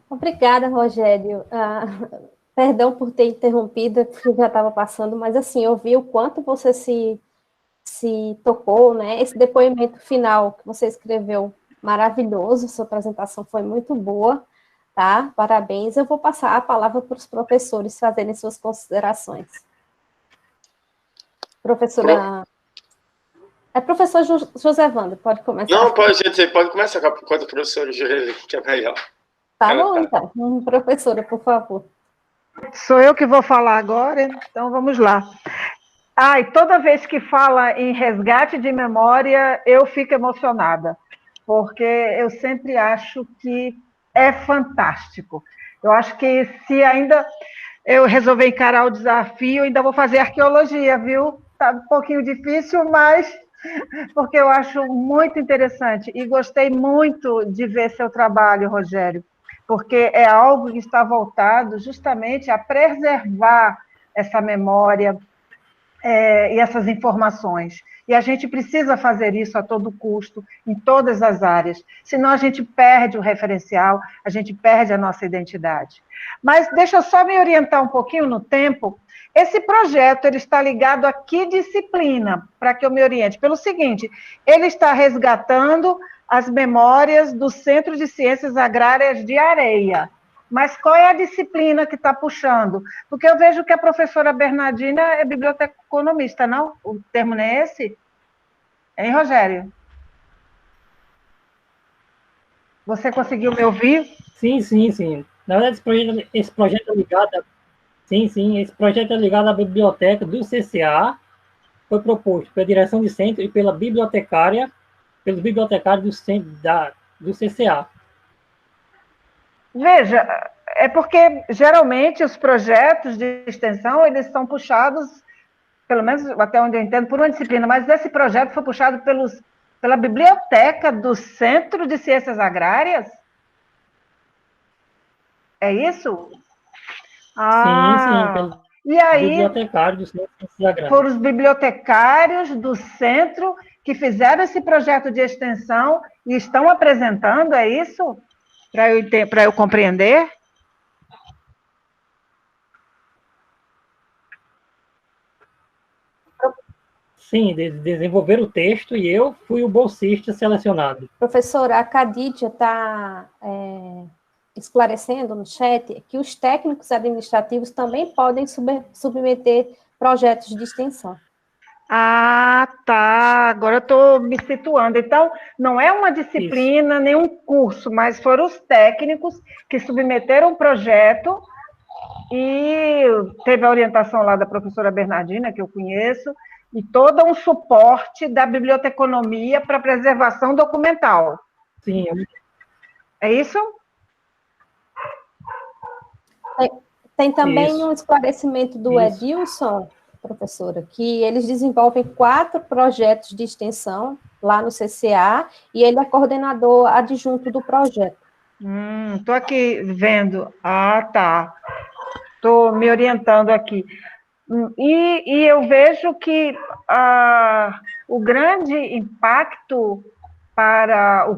Obrigada, Rogério. Perdão por ter interrompido, porque eu já estava passando, mas assim, eu vi o quanto você se tocou, né? Esse depoimento final que você escreveu, maravilhoso, sua apresentação foi muito boa, tá? Parabéns. Eu vou passar a palavra para os professores fazerem suas considerações. Professora... professor José Wanda, pode começar. Não, pode começar com a professora Jureli, que é melhor. Tá bom, então. Professora, por favor. Sou eu que vou falar agora, então vamos lá. E toda vez que fala em resgate de memória, eu fico emocionada, porque eu sempre acho que é fantástico. Eu acho que se ainda eu resolver encarar o desafio, ainda vou fazer arqueologia, viu? Tá um pouquinho difícil, mas porque eu acho muito interessante e gostei muito de ver seu trabalho, Rogério, porque é algo que está voltado justamente a preservar essa memória e essas informações. E a gente precisa fazer isso a todo custo, em todas as áreas, senão a gente perde o referencial, a gente perde a nossa identidade. Mas deixa eu só me orientar um pouquinho no tempo. Esse projeto ele está ligado a que disciplina, para que eu me oriente? Pelo seguinte, ele está resgatando as memórias do Centro de Ciências Agrárias de Areia. Mas qual é a disciplina que está puxando? Porque eu vejo que a professora Bernardina é biblioteconomista, não? O termo não é esse? Hein, Rogério? Você conseguiu me ouvir? Sim. Na verdade, esse projeto é ligado... Esse projeto é ligado à biblioteca do CCA, foi proposto pela direção de centro e pelos bibliotecários do CCA. Veja, é porque, geralmente, os projetos de extensão, eles são puxados, pelo menos até onde eu entendo, por uma disciplina, mas esse projeto foi puxado pela biblioteca do Centro de Ciências Agrárias? É isso? Sim, e aí, bibliotecário do Centro de Ciências Agrárias. foram os bibliotecários do centro que fizeram esse projeto de extensão e estão apresentando, é isso? Para eu compreender? Sim, desenvolver o texto e eu fui o bolsista selecionado. Professora, a Cadidia está esclarecendo no chat que os técnicos administrativos também podem submeter projetos de extensão. Ah, tá. Agora eu estou me situando. Então, não é uma disciplina, nem um curso, mas foram os técnicos que submeteram o projeto e teve a orientação lá da professora Bernardina, que eu conheço, e todo um suporte da biblioteconomia para preservação documental. Sim. É isso? Tem também um esclarecimento do Edilson, professora, que eles desenvolvem 4 projetos de extensão lá no CCA, e ele é coordenador adjunto do projeto. Estou aqui vendo. Ah, tá. Estou me orientando aqui. E eu vejo que o grande impacto para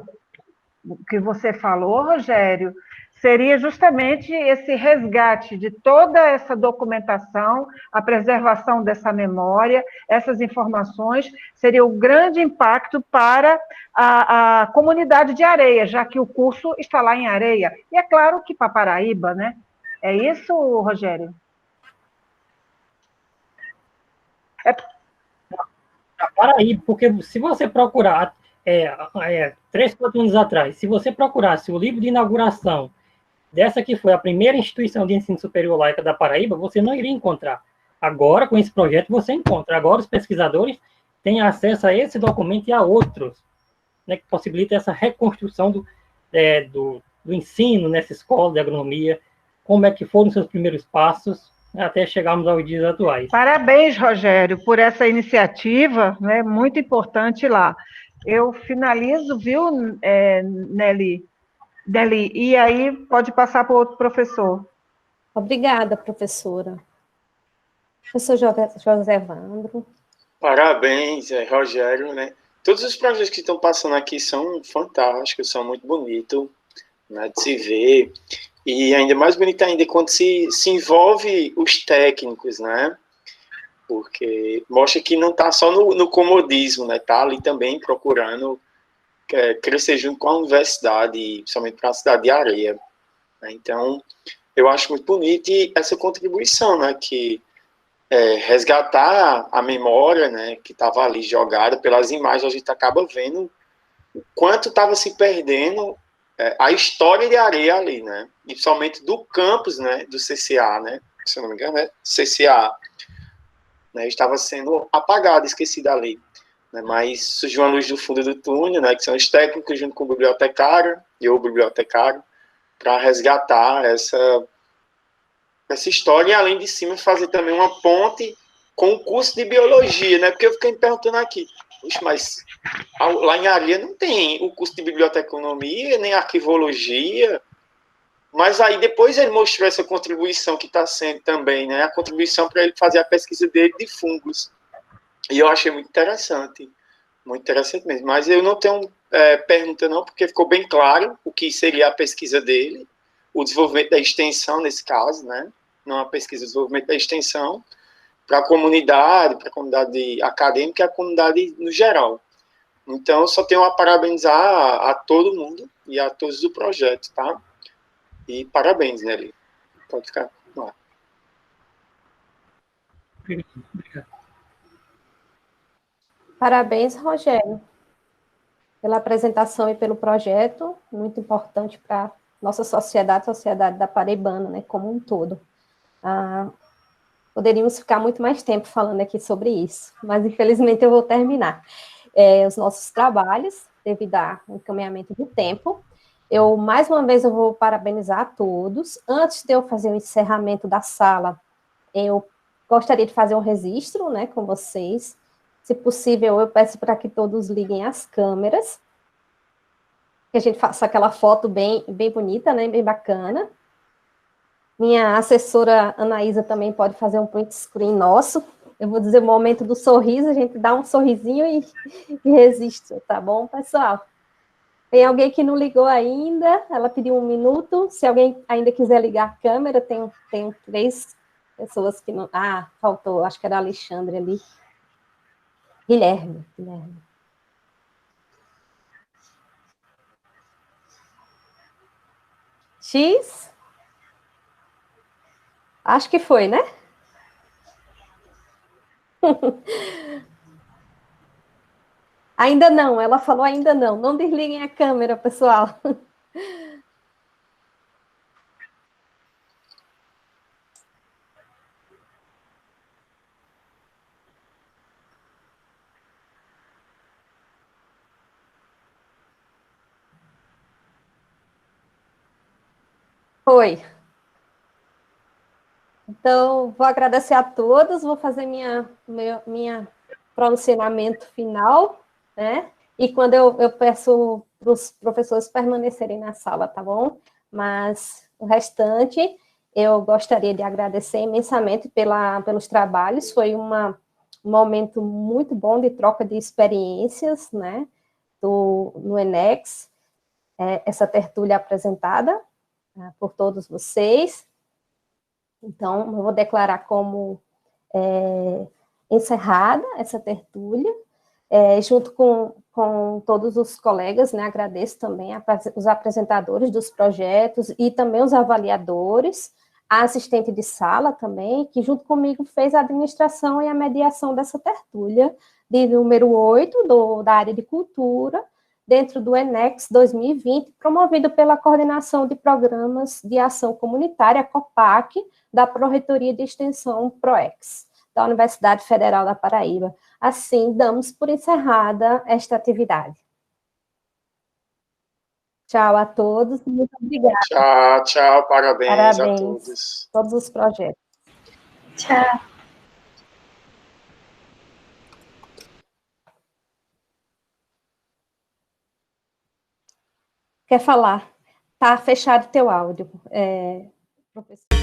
o que você falou, Rogério, seria justamente esse resgate de toda essa documentação, a preservação dessa memória, essas informações, seria o grande impacto para a comunidade de Areia, já que o curso está lá em Areia. E é claro que para Paraíba, né? É isso, Rogério? Para Paraíba, porque se você procurar, 3, 4 anos atrás, se você procurasse o livro de inauguração dessa que foi a primeira instituição de ensino superior laica da Paraíba, você não iria encontrar. Agora, com esse projeto, você encontra. Agora, os pesquisadores têm acesso a esse documento e a outros, né, que possibilita essa reconstrução do ensino nessa escola de agronomia, como é que foram os seus primeiros passos, até chegarmos aos dias atuais. Parabéns, Rogério, por essa iniciativa, né, muito importante lá. Eu finalizo, viu, Nelly? E aí pode passar para o outro professor. Obrigada, professora. Professor José Evandro. Parabéns, Rogério, né? Todos os projetos que estão passando aqui são fantásticos, são muito bonitos, né, de se ver. E ainda mais bonito ainda quando se envolve os técnicos, né? Porque mostra que não está só no comodismo, né? Está ali também procurando crescer junto com a universidade, principalmente para a cidade de Areia. Então, eu acho muito bonito e essa contribuição, né? Que resgatar a memória, né? Que estava ali jogada pelas imagens, a gente acaba vendo o quanto estava se perdendo a história de Areia ali, né? E principalmente do campus, né? Do CCA, né? Se eu não me engano, né? CCA. Né, estava sendo apagado, esquecido ali. Né? Mas surgiu uma luz do fundo do túnel, né? Que são os técnicos junto com o bibliotecário e o bibliotecário para resgatar essa história e, além de cima, fazer também uma ponte com o curso de biologia, né? Porque eu fiquei me perguntando aqui, puxa, mas lá em Areia não tem o curso de biblioteconomia, nem arquivologia, mas aí depois ele mostrou essa contribuição que está sendo também, né? A contribuição para ele fazer a pesquisa dele de fungos. E eu achei muito interessante mesmo. Mas eu não tenho pergunta não, porque ficou bem claro o que seria a pesquisa dele, o desenvolvimento da extensão nesse caso, né? Não a pesquisa, o desenvolvimento da extensão para a comunidade acadêmica e a comunidade no geral. Então, eu só tenho a parabenizar a todo mundo e a todos do projeto, tá? E parabéns, Nelly. Pode ficar lá. Obrigado. Parabéns, Rogério, pela apresentação e pelo projeto, muito importante para nossa sociedade da Paraibana, né, como um todo. Poderíamos ficar muito mais tempo falando aqui sobre isso, mas infelizmente eu vou terminar os nossos trabalhos, devido ao encaminhamento do tempo. Mais uma vez, eu vou parabenizar a todos. Antes de eu fazer o encerramento da sala, eu gostaria de fazer um registro, né, com vocês. Se possível, eu peço para que todos liguem as câmeras, que a gente faça aquela foto bem bonita, né, bem bacana. Minha assessora Anaísa também pode fazer um print screen nosso, eu vou dizer o momento do sorriso, a gente dá um sorrisinho e resiste, tá bom, pessoal? Tem alguém que não ligou ainda? Ela pediu 1 minuto. Se alguém ainda quiser ligar a câmera, tem 3 pessoas que não... Ah, faltou, acho que era Alexandre ali. Guilherme. X? Acho que foi, né? Ainda não, ela falou ainda não. Não desliguem a câmera, pessoal. Foi. Então, vou agradecer a todos, vou fazer minha pronunciamento final, né? E quando eu peço para os professores permanecerem na sala, tá bom? Mas o restante, eu gostaria de agradecer imensamente pelos trabalhos, foi um momento muito bom de troca de experiências, né? No Enex, essa tertúlia apresentada por todos vocês. Então, eu vou declarar como encerrada essa tertúlia, junto com todos os colegas, né, agradeço também os apresentadores dos projetos e também os avaliadores, a assistente de sala também, que junto comigo fez a administração e a mediação dessa tertúlia, de número 8, da área de cultura, dentro do Enex 2020, promovido pela Coordenação de Programas de Ação Comunitária, COPAC, da Pró-Reitoria de Extensão PROEX, da Universidade Federal da Paraíba. Assim, damos por encerrada esta atividade. Tchau a todos, muito obrigada. Tchau, parabéns a todos. Todos os projetos. Tchau. Quer falar? Tá fechado teu áudio, professor.